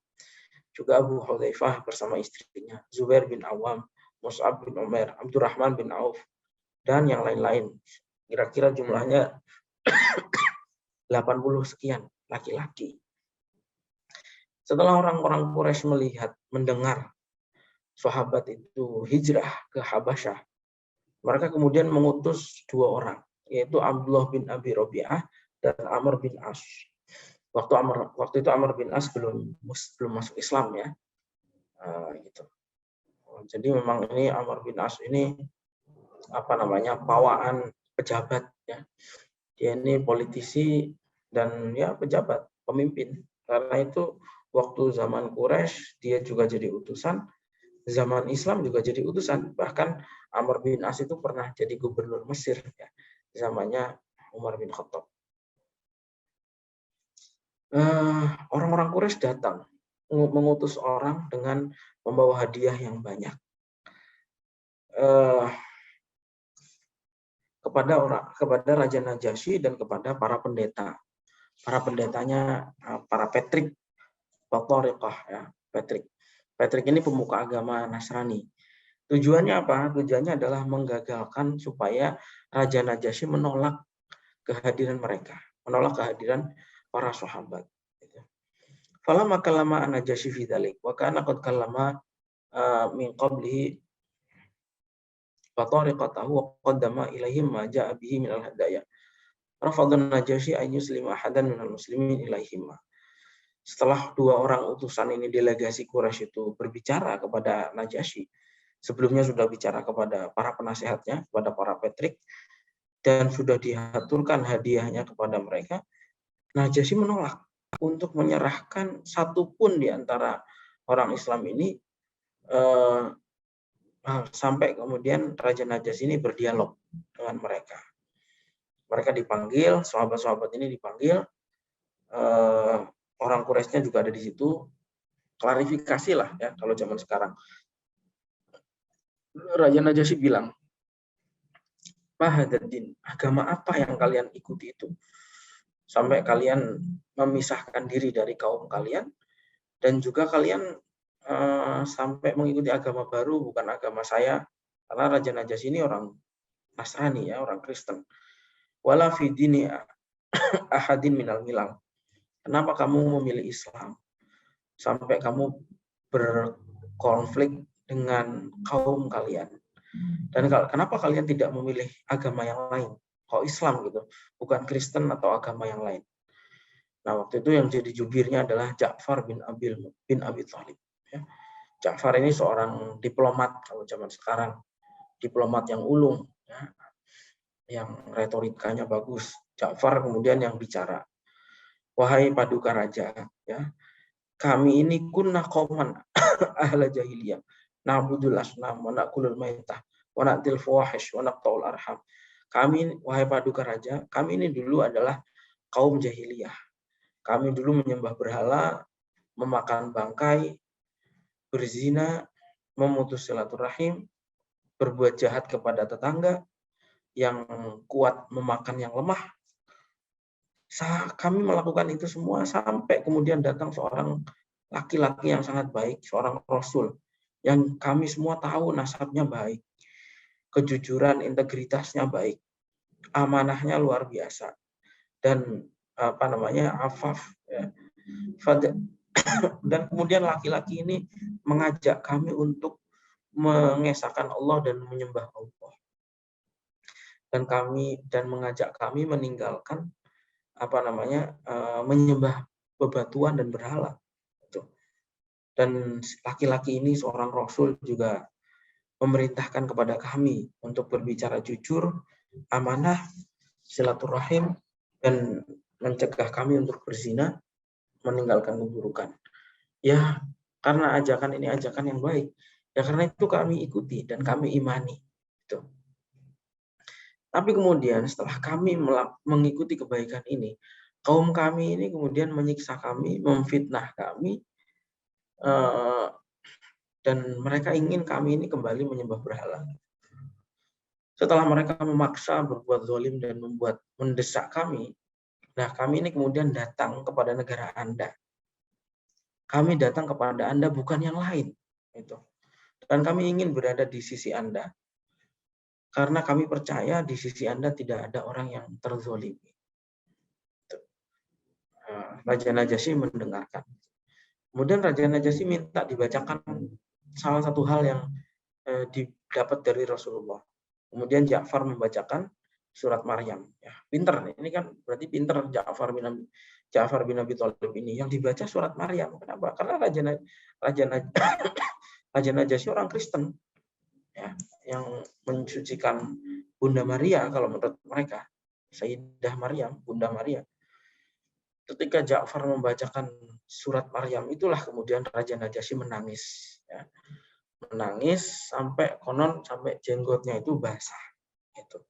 S1: Juga Abu Hudzaifah bersama istrinya, Zubair bin Awam, Mus'ab bin Umair, Abdurrahman bin Auf, dan yang lain-lain. Kira-kira jumlahnya 80 sekian laki-laki. Setelah orang-orang Quraisy mendengar sahabat itu hijrah ke Habasyah, mereka kemudian mengutus 2 orang, yaitu Abdullah bin Abi Rabi'ah dan Amr bin As. Waktu itu Amr bin As belum masuk Islam, ya. Gitu. Jadi memang ini Amr bin As ini pawaan pejabat, ya. Dia ini politisi dan ya pejabat, pemimpin. Karena itu waktu zaman Quraisy dia juga jadi utusan, zaman Islam juga jadi utusan. Bahkan Amr bin As itu pernah jadi gubernur Mesir, ya, zamannya Umar bin Khattab. Orang-orang Quraisy datang mengutus orang dengan membawa hadiah yang banyak kepada Raja Najasyi dan kepada para pendeta. Para pendetanya para Petrik, Batoriqah, ya, Petrik. Petrik ini pemuka agama Nasrani. Tujuannya apa? Tujuannya adalah menggagalkan supaya Raja Najasyi menolak kehadiran mereka, menolak kehadiran para sahabat. Falamma kallama an-Najasyi fi dzalik wa kana qad kallama min qablihi Batoriqatahu wa qaddama ilaihim ma ja'a bihi min al-hadaya. Rafadun Najasyi an yuslima ahadan minal muslimin ilaihim. Setelah 2 orang utusan ini, delegasi Quraisy itu berbicara kepada Najasyi, sebelumnya sudah bicara kepada para penasehatnya, kepada para Petrik, dan sudah diaturkan hadiahnya kepada mereka, Najasyi menolak untuk menyerahkan satupun di antara orang Islam ini, sampai kemudian Raja Najasyi ini berdialog dengan mereka. Mereka dipanggil, sahabat-sahabat ini dipanggil, orang Quraisy-nya juga ada di situ, klarifikasi lah, ya, kalau zaman sekarang. Raja Najasyi bilang, "Mahadaddin, agama apa yang kalian ikuti itu? Sampai kalian memisahkan diri dari kaum kalian, dan juga kalian sampai mengikuti agama baru, bukan agama saya." Karena Raja Najasyi ini orang Nasrani, ya, orang Kristen. Wala fi dini ahadin minal milal. Kenapa kamu memilih Islam? Sampai kamu berkonflik dengan kaum kalian. Dan kenapa kalian tidak memilih agama yang lain? Kok Islam gitu, bukan Kristen atau agama yang lain? Nah, waktu itu yang jadi jubirnya adalah Ja'far bin Abi Thalib. Ya. Ja'far ini seorang diplomat kalau zaman sekarang, diplomat yang ulung, ya, yang retorikanya bagus. Ja'far kemudian yang bicara, "Wahai paduka raja, ya, kami ini kunna qauman ahla jahiliyah, na'budul asnam wa na'kulul maitah wa na'til fawahish wa naqta'ul arham." Kami, wahai paduka raja, kami ini dulu adalah kaum jahiliyah. Kami dulu menyembah berhala, memakan bangkai, berzina, memutus silaturahim, berbuat jahat kepada tetangga, yang kuat memakan yang lemah. Kami melakukan itu semua sampai kemudian datang seorang laki-laki yang sangat baik, seorang Rasul, yang kami semua tahu nasabnya baik, kejujuran, integritasnya baik, amanahnya luar biasa, dan afaf, ya. Dan kemudian laki-laki ini mengajak kami untuk mengesahkan Allah dan menyembah Allah, dan mengajak kami meninggalkan menyembah bebatuan dan berhala. Dan laki-laki ini seorang Rasul juga memerintahkan kepada kami untuk berbicara jujur, amanah, silaturahim, dan mencegah kami untuk berzina, meninggalkan keburukan. Ya, karena ajakan ini ajakan yang baik, ya karena itu kami ikuti dan kami imani. Gitu. Tapi kemudian setelah kami mengikuti kebaikan ini, kaum kami ini kemudian menyiksa kami, memfitnah kami, dan mereka ingin kami ini kembali menyembah berhala. Setelah mereka memaksa berbuat zalim dan mendesak kami, nah kami ini kemudian datang kepada negara Anda. Kami datang kepada Anda bukan yang lain. Itu. Dan kami ingin berada di sisi Anda. Karena kami percaya di sisi Anda tidak ada orang yang terzolimi. Raja Najasyi mendengarkan. Kemudian Raja Najasyi minta dibacakan salah satu hal yang didapat dari Rasulullah. Kemudian Ja'far membacakan surat Maryam. Ya, pinter. Ini kan berarti pinter Ja'far bin Abi Thalib ini. Yang dibaca surat Maryam. Kenapa? Karena Raja Najasyi orang Kristen. Ya, yang mensucikan Bunda Maria kalau menurut mereka. Sayyidah Maryam, Bunda Maria. Ketika Ja'far membacakan surat Maryam, itulah kemudian Raja Najasyi menangis. Ya. Menangis sampai jenggotnya itu basah. Itu.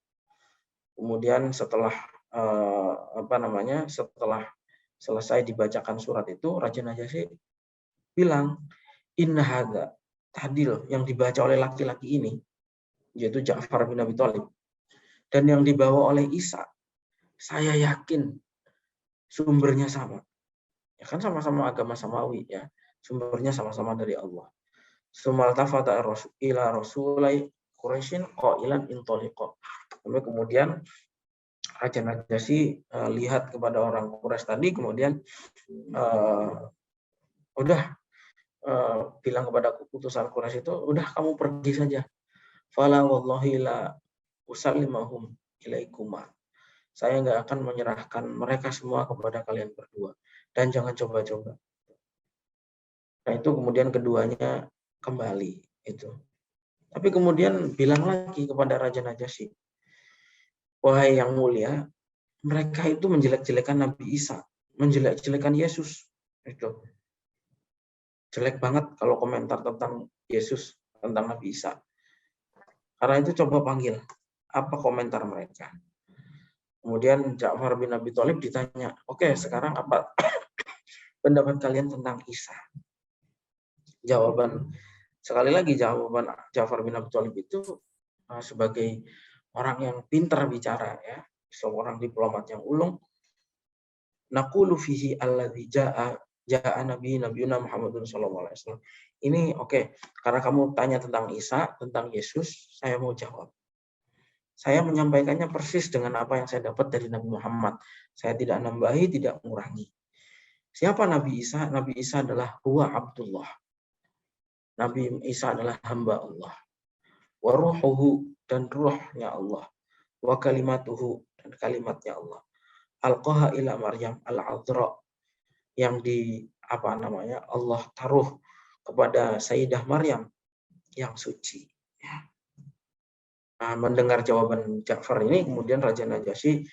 S1: Kemudian setelah setelah selesai dibacakan surat itu, Raja Najasyi bilang, inna hadza tadil yang dibaca oleh laki-laki ini, yaitu Ja'far bin Abi Thalib, dan yang dibawa oleh Isa, saya yakin sumbernya sama. Ya kan sama-sama agama samawi ya. Sumbernya sama-sama dari Allah. Sumal tafata ila rasulai Quraisyin qailan intaliqa. Kemudian Raja Najasyi lihat kepada orang Quraisy tadi, kemudian bilang kepada utusan Quraisy itu, udah kamu pergi saja. Fala wallahi la usallimahum ilaikuma. Saya nggak akan menyerahkan mereka semua kepada kalian berdua. Dan jangan coba-coba. Nah itu kemudian keduanya kembali. Itu. Tapi kemudian bilang lagi kepada Raja Najasyi, wahai yang mulia, mereka itu menjelek-jelekan Nabi Isa. Menjelek-jelekan Yesus. Itu. Jelek banget kalau komentar tentang Yesus, tentang Nabi Isa. Karena itu coba panggil, apa komentar mereka. Kemudian Ja'far bin Abi Thalib ditanya, oke, sekarang apa pendapat kalian tentang Isa? Sekali lagi jawaban Ja'far bin Abi Thalib itu sebagai orang yang pintar bicara, ya, seorang diplomat yang ulung. Naqulu fihi alladzi ja'a nabiyuna Muhammadun sallallahu alaihi wasallam. Ini oke, karena kamu tanya tentang Isa, tentang Yesus, saya mau jawab. Saya menyampaikannya persis dengan apa yang saya dapat dari Nabi Muhammad. Saya tidak nambahi, tidak mengurangi. Siapa Nabi Isa? Nabi Isa adalah huwa Abdullah. Nabi Isa adalah hamba Allah. Wa ruhuhu, dan ruhnya Allah. Wa kalimatuhu, dan kalimatnya Allah. Alqaha ila Maryam al-Adra, yang Allah taruh kepada Sayyidah Maryam yang suci. Ya. Nah, mendengar jawaban Ja'far ini, kemudian Raja Najasyi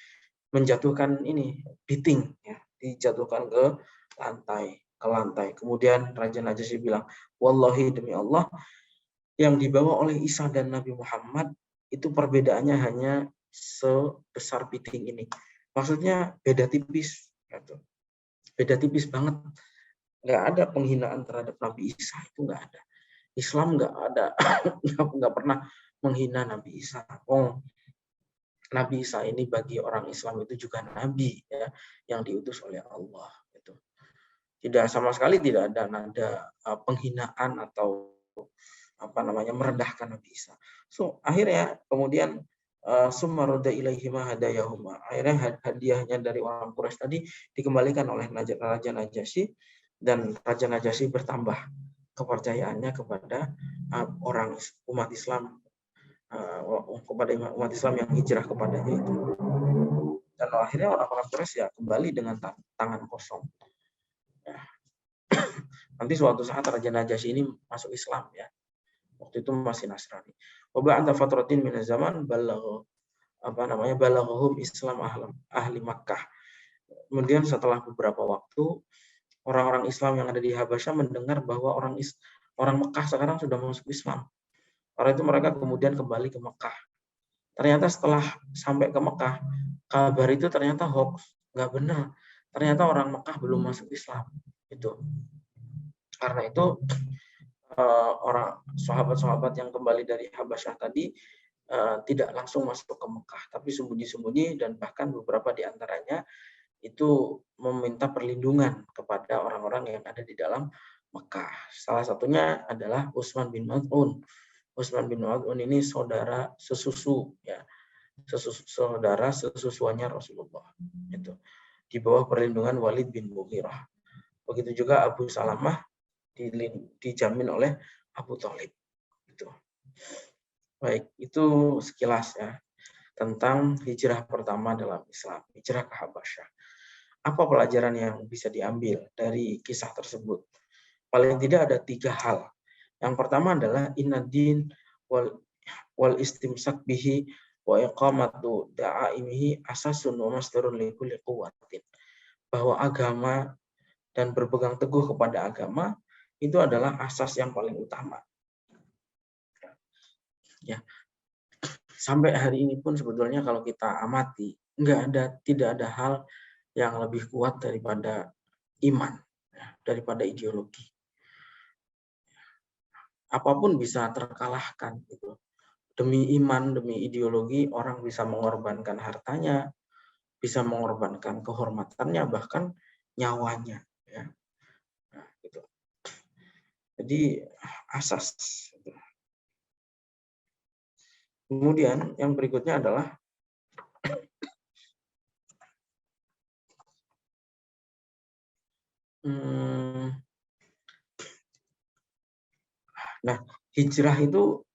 S1: menjatuhkan beating, ya, dijatuhkan ke lantai. Kemudian Raja Najasyi bilang, wallahi demi Allah, yang dibawa oleh Isa dan Nabi Muhammad itu perbedaannya hanya sebesar piting ini. Maksudnya beda tipis, gitu. Beda tipis banget. Nggak ada penghinaan terhadap Nabi Isa, itu nggak ada. Islam nggak ada, nggak pernah menghina Nabi Isa. Nabi Isa ini bagi orang Islam itu juga Nabi, ya, yang diutus oleh Allah. Gitu. Tidak sama sekali tidak ada nada penghinaan atau merendahkan Nabi Isa. So akhirnya kemudian summa ilaihima hadayahuma. Akhirnya hadiahnya dari orang Quraisy tadi dikembalikan oleh Raja Najasyi, dan Raja Najasyi bertambah kepercayaannya kepada umat Islam, kepada umat Islam yang hijrah kepadanya itu. Dan akhirnya orang-orang Quraisy ya kembali dengan tangan kosong. Ya. Nanti suatu saat Raja Najasyi ini masuk Islam, ya. Waktu itu masih Nasrani. Wa ba'da fatratin min zaman balaghum Islam ahli Makkah. Kemudian setelah beberapa waktu, orang-orang Islam yang ada di Habasyah mendengar bahwa orang Mekah sekarang sudah masuk Islam. Karena itu mereka kemudian kembali ke Mekah. Ternyata setelah sampai ke Mekah, kabar itu ternyata hoax, nggak benar. ternyata orang Mekah belum masuk Islam. Itu. Karena itu orang sahabat-sahabat yang kembali dari Habasyah tadi tidak langsung masuk ke Mekah, tapi sembunyi-sembunyi, dan bahkan beberapa di antaranya itu meminta perlindungan kepada orang-orang yang ada di dalam Mekah. Salah satunya adalah Utsman bin Maz'un. Utsman bin Maz'un ini saudara sesusu, ya, saudara sesusuannya Rasulullah. Itu di bawah perlindungan Walid bin Mughirah. Begitu juga Abu Salamah dijamin oleh Abu Thalib. Itu. Baik, itu sekilas ya tentang hijrah pertama dalam Islam, hijrah ke Habasyah. Apa pelajaran yang bisa diambil dari kisah tersebut? Paling tidak ada 3 hal. Yang pertama adalah inadin wal istimsak bihi wa iqamatu da'aimihi asasun wa masdarun li kulli quwwatin. Bahwa agama dan berpegang teguh kepada agama itu adalah asas yang paling utama. Ya. Sampai hari ini pun sebetulnya kalau kita amati, tidak ada hal yang lebih kuat daripada iman, ya, daripada ideologi. Apapun bisa terkalahkan. Gitu. Demi iman, demi ideologi, orang bisa mengorbankan hartanya, bisa mengorbankan kehormatannya, bahkan nyawanya. Ya. Nah, gitu. Jadi asas. Kemudian yang berikutnya adalah nah, hijrah itu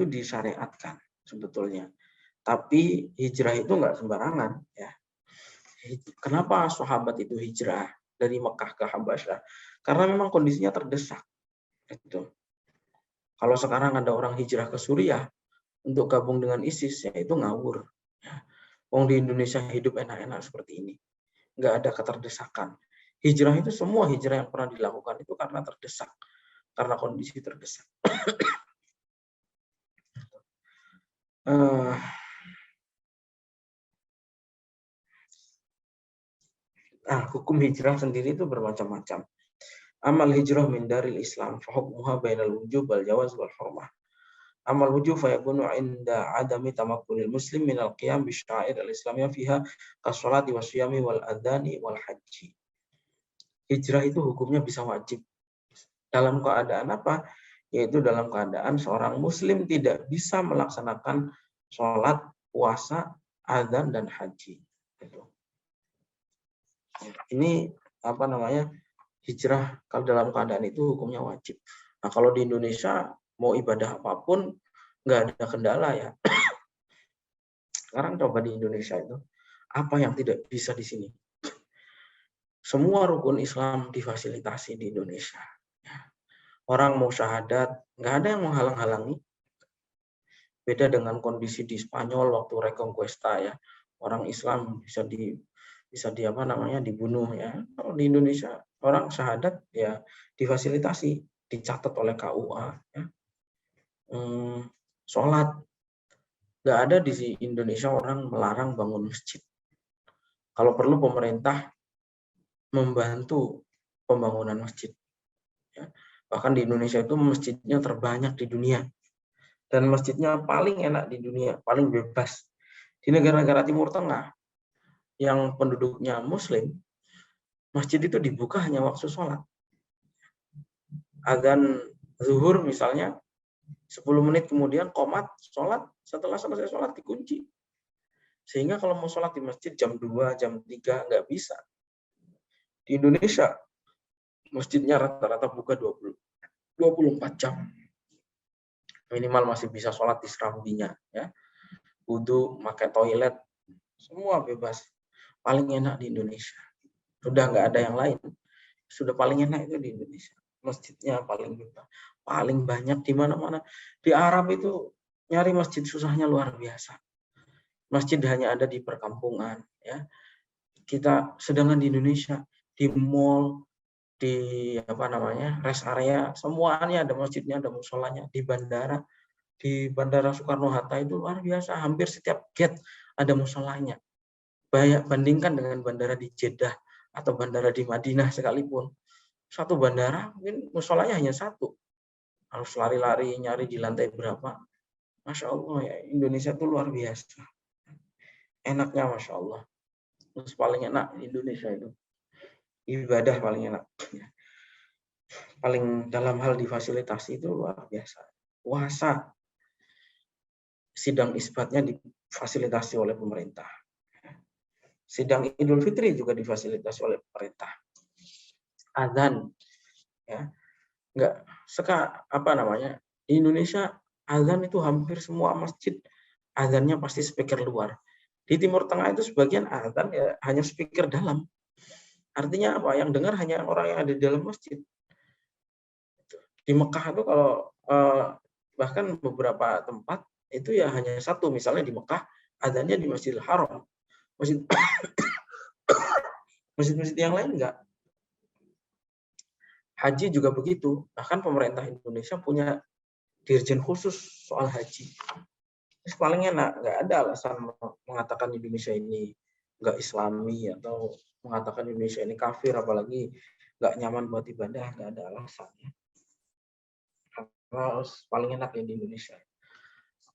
S1: disyariatkan sebetulnya. Tapi hijrah itu nggak sembarangan, ya. Kenapa sahabat itu hijrah dari Mekah ke Habasyah? Karena memang kondisinya terdesak. Itu. Kalau sekarang ada orang hijrah ke Suriah untuk gabung dengan ISIS, ya itu ngawur. Ya. Wong di Indonesia hidup enak-enak seperti ini, nggak ada keterdesakan. Hijrah itu, semua hijrah yang pernah dilakukan itu karena terdesak, karena kondisi terdesak. Hukum hijrah sendiri itu bermacam-macam. Amal hijrah min daril Islam fa hukmuha bainal wujub wal jawaz wal hurmah. Amal wujub fa yakunu inda adami tamakkunil muslim minal qiyam bi sya'air al-islamiyah fiha kas-shalati wasyiyami wal adani wal haji. Hijrah itu hukumnya bisa wajib. Dalam keadaan apa? Yaitu dalam keadaan seorang muslim tidak bisa melaksanakan sholat, puasa, adzan, dan haji. Ini apa namanya? Hijrah kalau dalam keadaan itu hukumnya wajib. Nah, kalau di Indonesia mau ibadah apapun nggak ada kendala, ya. Sekarang coba di Indonesia itu apa yang tidak bisa di sini? Semua rukun Islam difasilitasi di Indonesia. Orang mau syahadat, nggak ada yang menghalang-halangi. Beda dengan kondisi di Spanyol waktu Reconquista, ya. Orang Islam bisa dibunuh, ya. Kalau di Indonesia orang syahadat ya difasilitasi, dicatat oleh KUA, ya. Sholat, nggak ada di Indonesia orang melarang bangun masjid. Kalau perlu pemerintah membantu pembangunan masjid, ya. Bahkan di Indonesia itu masjidnya terbanyak di dunia, dan masjidnya paling enak di dunia, paling bebas. Di negara-negara Timur Tengah yang penduduknya Muslim, masjid itu dibuka hanya waktu sholat. Adzan zuhur misalnya, 10 menit kemudian qomat, sholat, setelah selesai sholat dikunci. Sehingga kalau mau sholat di masjid jam 2, jam 3, nggak bisa. Di Indonesia, masjidnya rata-rata buka 24 jam. Minimal masih bisa sholat di serambinya, ya. Wudu, pakai toilet, semua bebas. Paling enak di Indonesia. Sudah nggak ada yang lain. Sudah paling enak itu di Indonesia. Masjidnya paling bebas. Paling banyak di mana-mana. Di Arab itu nyari masjid susahnya luar biasa. Masjid hanya ada di perkampungan, ya. Sedangkan di Indonesia, di mall, di rest area, semuanya ada masjidnya, ada musholanya. Di Bandara Soekarno Hatta itu luar biasa, hampir setiap gate ada musholanya. bandingkan dengan bandara di Jeddah atau bandara di Madinah sekalipun. Satu bandara mungkin musolanya hanya satu. Harus lari-lari nyari di lantai berapa. Masya Allah ya, Indonesia itu luar biasa. Enaknya Masya Allah. Terus paling enak di Indonesia itu. Ibadah paling enak. Paling dalam hal difasilitasi itu luar biasa. Puasa, sidang isbatnya difasilitasi oleh pemerintah. Sidang Idul Fitri juga difasilitasi oleh pemerintah. Azan, ya, enggak di Indonesia azan itu hampir semua masjid azannya pasti speaker luar. Di Timur Tengah itu sebagian azan ya hanya speaker dalam. Artinya apa? Yang dengar hanya orang yang ada di dalam masjid. Di Mekah itu kalau bahkan beberapa tempat itu ya hanya satu, misalnya di Mekah azannya di Masjidil Haram. Masjid-masjid yang lain enggak. Haji juga begitu. Bahkan pemerintah Indonesia punya dirjen khusus soal haji. Terus paling enak, nggak ada alasan mengatakan Indonesia ini nggak Islami atau mengatakan Indonesia ini kafir, apalagi nggak nyaman buat ibadah, nggak ada alasan. Karena paling enak ya di Indonesia.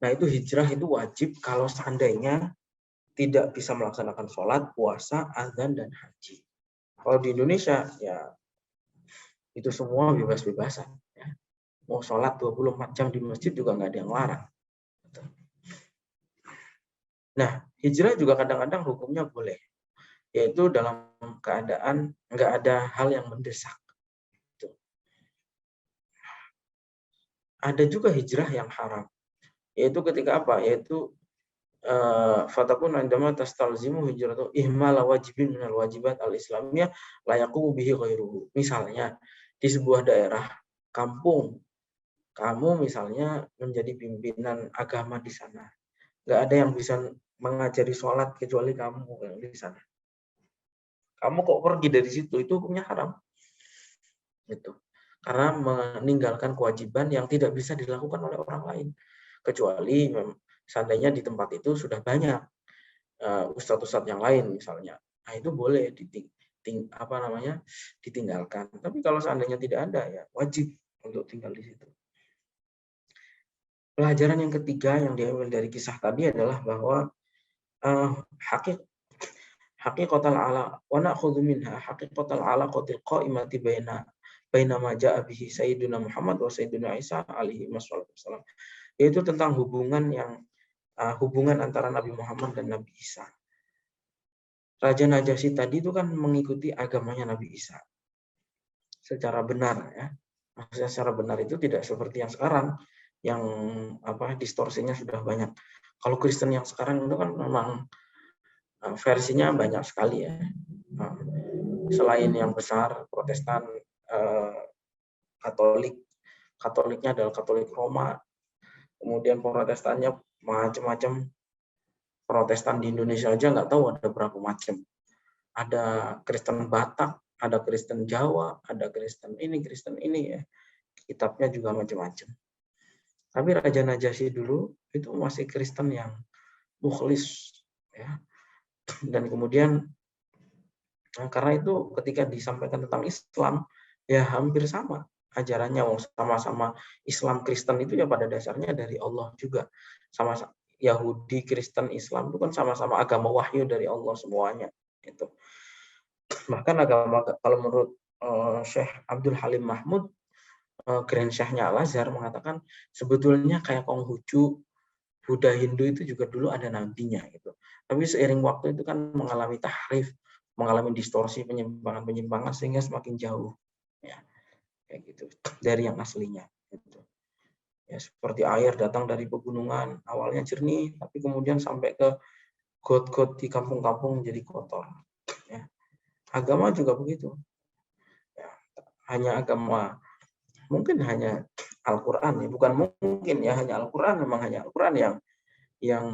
S1: Nah itu hijrah itu wajib kalau seandainya tidak bisa melaksanakan sholat, puasa, azan, dan haji. Kalau di Indonesia ya itu semua bebas-bebasan. Ya. Mau sholat 24 jam di masjid juga nggak ada yang larang. Nah, hijrah juga kadang-kadang hukumnya boleh. Yaitu dalam keadaan nggak ada hal yang mendesak. Ada juga hijrah yang haram. Yaitu ketika apa? Yaitu fatakun indama tastalzimu hijratu ihmal wajibin minal wajibat al-islamiyah la yaqumu bihi ghairuhu. Misalnya di sebuah daerah kampung, kamu misalnya menjadi pimpinan agama di sana. Nggak ada yang bisa mengajari sholat kecuali kamu yang di sana. Kamu kok pergi dari situ, itu hukumnya haram. Gitu. Karena meninggalkan kewajiban yang tidak bisa dilakukan oleh orang lain. Kecuali seandainya di tempat itu sudah banyak ustadz-ustadz yang lain misalnya. Nah, itu boleh ditinggalkan. Tapi kalau seandainya tidak ada, ya wajib untuk tinggal di situ. Pelajaran yang ketiga yang diambil dari kisah tadi adalah bahwa haqiqatal ala wa na'khudhu minha haqiqatal alaqatil qa'imati baina ma ja'a bihi sayyiduna Muhammad wa sayyiduna Isa alaihi wasallam. Yaitu tentang hubungan antara Nabi Muhammad dan Nabi Isa. Raja Najasyi tadi itu kan mengikuti agamanya Nabi Isa secara benar, ya. Maksudnya secara benar itu tidak seperti yang sekarang, yang distorsinya sudah banyak. Kalau Kristen yang sekarang itu kan memang versinya banyak sekali, ya. Selain yang besar Protestan, Katoliknya adalah Katolik Roma, kemudian Protestannya macam-macam. Protestan di Indonesia aja nggak tahu ada berapa macam. Ada Kristen Batak, ada Kristen Jawa, ada Kristen ini ya. Kitabnya juga macam-macam. Tapi Raja Najasyi dulu itu masih Kristen yang mukhlis, ya. Dan kemudian karena itu ketika disampaikan tentang Islam ya hampir sama ajarannya, sama-sama Islam Kristen itu ya pada dasarnya dari Allah juga. Sama Yahudi, Kristen, Islam itu kan sama-sama agama wahyu dari Allah semuanya. Itu. Bahkan agama kalau menurut Syekh Abdul Halim Mahmud, Grand Syahnya Al-Azhar mengatakan sebetulnya kayak Konghucu, Buddha, Hindu itu juga dulu ada nabinya gitu. Tapi seiring waktu itu kan mengalami tahrif, mengalami distorsi, penyimpangan sehingga semakin jauh, ya, kayak gitu dari yang aslinya. Gitu. Ya, seperti air datang dari pegunungan, awalnya jernih, tapi kemudian sampai ke got-got di kampung-kampung jadi kotor. Ya. Agama juga begitu. Ya, hanya agama, mungkin hanya Al-Quran, ya. Bukan mungkin ya, hanya Al-Quran, memang hanya Al-Quran yang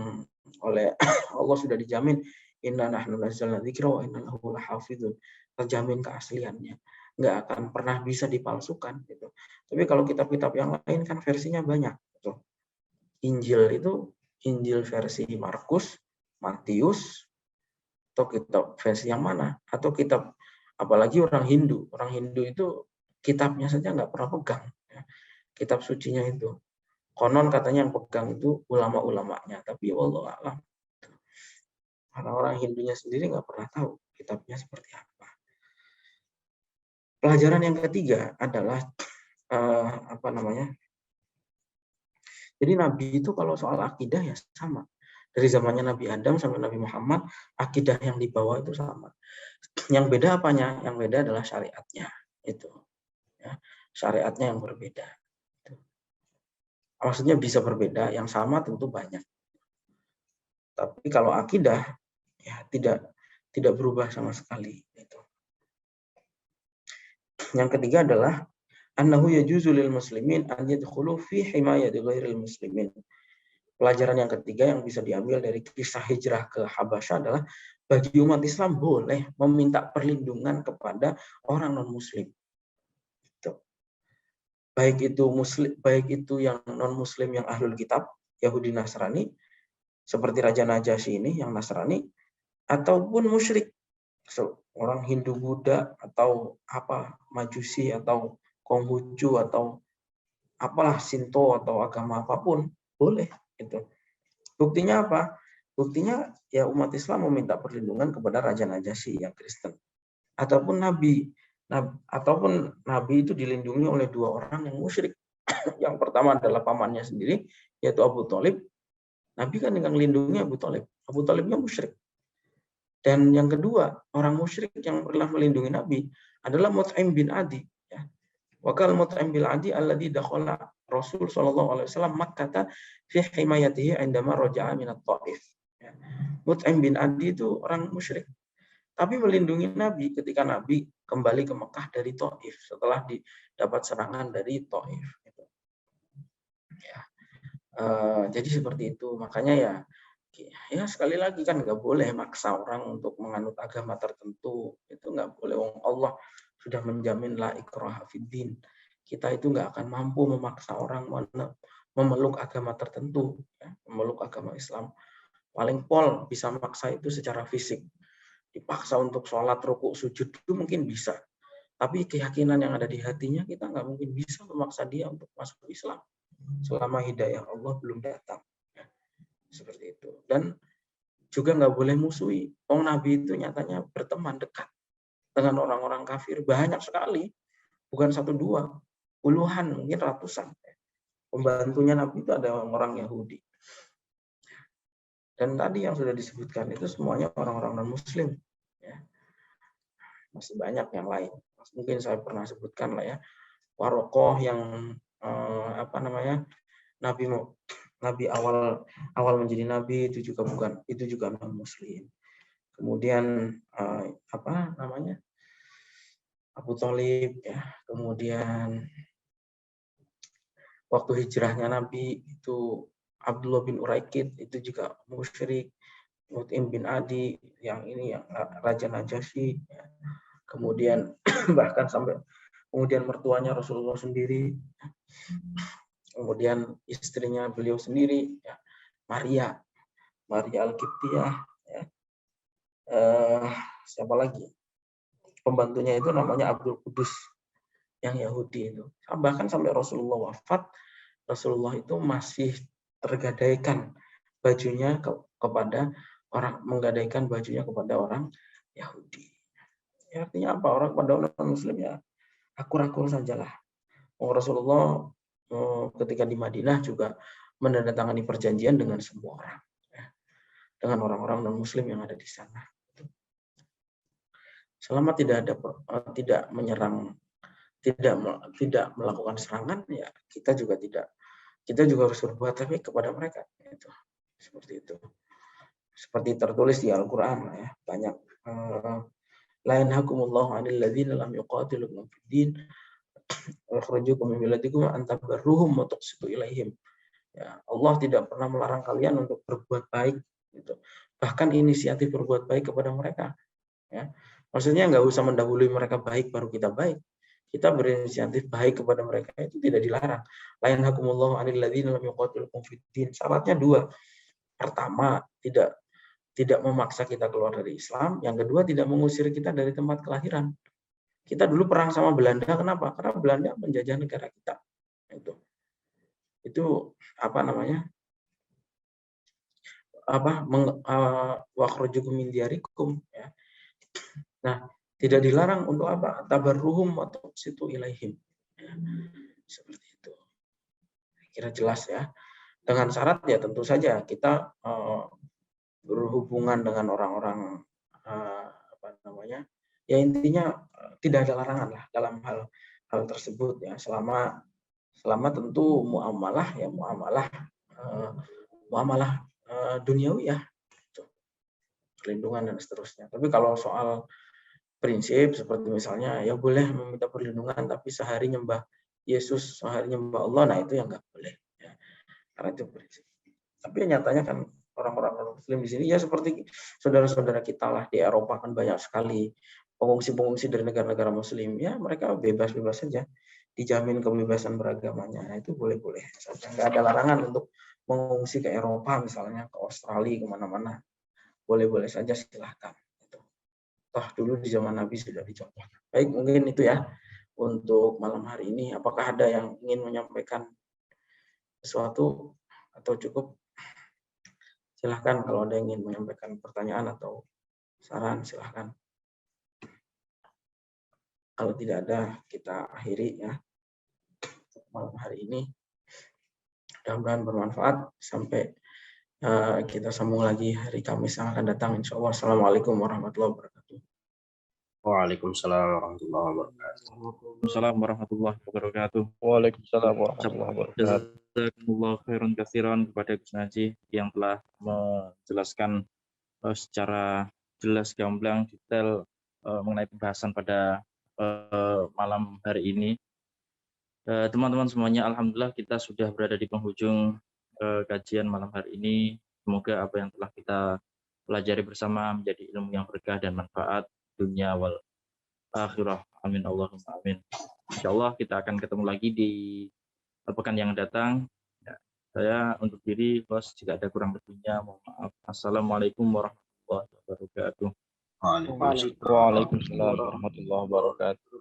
S1: oleh Allah sudah dijamin, inna nahnu nazzalna dzikra wa inna lahu lahafizun, terjamin keasliannya. Nggak akan pernah bisa dipalsukan gitu. Tapi kalau kitab-kitab yang lain kan versinya banyak gitu. Injil itu Injil versi Markus, Matius, atau kitab versi yang mana, atau kitab, apalagi orang Hindu. Orang Hindu itu kitabnya saja nggak pernah pegang, ya. Kitab sucinya itu. Konon katanya yang pegang itu ulama-ulamanya, tapi wallahu a'lam. Orang-orang Hindunya sendiri nggak pernah tahu kitabnya seperti apa. Pelajaran yang ketiga adalah apa namanya? Jadi Nabi itu kalau soal akidah ya sama. Dari zamannya Nabi Adam sampai Nabi Muhammad, akidah yang dibawa itu sama. Yang beda apanya? Yang beda adalah syariatnya. Itu. Ya. Syariatnya yang berbeda. Itu. Maksudnya bisa berbeda, yang sama tentu banyak. Tapi kalau akidah ya tidak berubah sama sekali. Itu. Yang ketiga adalah annahu yajuzu lil muslimin an yadkhulu fi himayati ghairil muslimin. Pelajaran yang ketiga yang bisa diambil dari kisah hijrah ke Habasyah adalah bagi umat Islam boleh meminta perlindungan kepada orang non-muslim. Baik itu yang non-muslim yang ahlul kitab, Yahudi Nasrani, seperti Raja Najasyi ini yang Nasrani, ataupun musyrik, orang Hindu Buddha atau apa Majusi atau Konghucu atau apalah Shinto atau agama apapun boleh itu. Buktinya apa? Buktinya ya umat Islam meminta perlindungan kepada Raja Najasyi yang Kristen, ataupun Nabi itu dilindungi oleh dua orang yang musyrik. Yang pertama adalah pamannya sendiri, yaitu Abu Thalib. Nabi kan dengan melindungi Abu Thalib. Abu Thalibnya musyrik. Dan yang kedua, orang musyrik yang pernah melindungi Nabi adalah Mut'im bin Adi. Wakal Mut'im bin Adi alladzi dakhala Rasul sallallahu alaihi wasallam Makkah fi himayatihi indama raja'a min at-Taif. Mut'im bin Adi itu orang musyrik, tapi melindungi Nabi ketika Nabi kembali ke Mekah dari Taif setelah didapat serangan dari Taif. Ya. Jadi seperti itu. Makanya ya sekali lagi kan nggak boleh maksa orang untuk menganut agama tertentu. Itu nggak boleh. Allah sudah menjamin la ikraha fiddin. Kita itu nggak akan mampu memaksa orang memeluk agama tertentu, ya, memeluk agama Islam. Paling pol bisa maksa itu secara fisik. Dipaksa untuk sholat, rukuk, sujud itu mungkin bisa. Tapi keyakinan yang ada di hatinya kita nggak mungkin bisa memaksa dia untuk masuk Islam selama hidayah Allah belum datang. Ya, seperti itu. Dan juga nggak boleh musuhi. Nabi itu nyatanya berteman dekat dengan orang-orang kafir banyak sekali, bukan satu dua, puluhan, mungkin ratusan. Pembantunya Nabi itu ada orang Yahudi. Dan tadi yang sudah disebutkan itu semuanya orang-orang non-Muslim. Ya. Masih banyak yang lain. Mungkin saya pernah sebutkan lah ya. Warokoh yang Nabi awal menjadi Nabi itu juga non-Muslim. Kemudian Abu Thalib, ya. Kemudian waktu hijrahnya Nabi itu Abdullah bin Uraikid itu juga musyrik. Mut'im bin Adi yang Raja Najasyi, ya. Kemudian bahkan sampai kemudian mertuanya Rasulullah sendiri, kemudian istrinya beliau sendiri, ya. Maria Al-Qibtiyah, ya. Siapa lagi? Pembantunya itu namanya Abdul Qudus yang Yahudi itu. Bahkan sampai Rasulullah wafat, Rasulullah itu masih tergadaikan bajunya kepada menggadaikan bajunya kepada orang Yahudi. Ya, artinya apa? Orang pada orang Muslim ya akur-akur sajalah. Rasulullah ketika di Madinah juga menandatangani perjanjian dengan semua orang, ya, dengan orang-orang non Muslim yang ada di sana. Selama tidak menyerang, tidak melakukan serangan, ya kita juga harus berbuat tapi kepada mereka. Itu seperti itu. Seperti tertulis di Al-Qur'an, ya, banyak. La yanhakumullahu 'anil ladzina lam yuqatilukum fid din wa akhrajukum min biladikum an tabarruhum wa tuqsitu ilaihim. Ya, Allah tidak pernah melarang kalian untuk berbuat baik, gitu. Bahkan inisiatif berbuat baik kepada mereka, ya. Maksudnya nggak usah mendahului mereka baik baru kita baik. Kita berinisiatif baik kepada mereka itu tidak dilarang. La yanhakumullahu 'anil ladzina lam yuqatilukum fid din. Syaratnya dua. Pertama, tidak tidak memaksa kita keluar dari Islam, yang kedua tidak mengusir kita dari tempat kelahiran. Kita dulu perang sama Belanda, kenapa? Karena Belanda menjajah negara kita. Itu apa namanya? Wakhrujukum min diyarikum, ya. Nah, tidak dilarang untuk apa? Tabarruhum atau situ ilaihim. Ya, seperti itu. Kira jelas ya. Dengan syarat ya tentu saja kita berhubungan dengan orang-orang apa namanya? Ya intinya tidak ada larangan lah dalam hal tersebut ya, selama tentu muamalah ya muamalah duniawi ya, perlindungan dan seterusnya. Tapi kalau soal prinsip seperti misalnya ya boleh meminta perlindungan tapi sehari nyembah Yesus, sehari nyembah Allah, nah itu yang nggak boleh ya. Karena itu prinsip. Tapi nyatanya kan orang-orang Muslim di sini ya seperti saudara-saudara kita lah di Eropa kan banyak sekali pengungsi-pengungsi dari negara-negara Muslim, ya mereka bebas-bebas saja, dijamin kebebasan beragamanya. Nah, itu boleh-boleh saja, nggak ada larangan untuk mengungsi ke Eropa misalnya, ke Australia, kemana-mana, boleh-boleh saja, silahkan. Toh dulu di zaman Nabi sudah dicontohkan. Baik, mungkin itu ya untuk malam hari ini. Apakah ada yang ingin menyampaikan sesuatu atau cukup? Silahkan kalau ada yang ingin menyampaikan pertanyaan atau saran, silahkan. Kalau tidak ada, kita akhiri ya malam hari ini. Mudah-mudahan bermanfaat. Sampai kita sambung lagi hari Kamis yang akan datang. Insya Allah. Assalamualaikum warahmatullahi wabarakatuh.
S2: Waalaikumsalam warahmatullahi wabarakatuh.
S3: Waalaikumsalam warahmatullahi wabarakatuh.
S4: Waalaikumsalam warahmatullahi wabarakatuh.
S3: Jazakumullah khairan katsiran kepada Gus Naji yang telah menjelaskan secara jelas, gamblang, detail mengenai pembahasan pada malam hari ini. Teman-teman semuanya, alhamdulillah kita sudah berada di penghujung kajian malam hari ini. Semoga apa yang telah kita pelajari bersama menjadi ilmu yang berkah dan manfaat dunia wal akhirah. Amin Allahumma amin. Insyaallah kita akan ketemu lagi di pekan yang datang. Ya, saya untuk diri bos, jika ada kurang lebihnya mohon maaf. Assalamualaikum warahmatullahi wabarakatuh.
S4: Waalaikumsalam warahmatullahi wabarakatuh.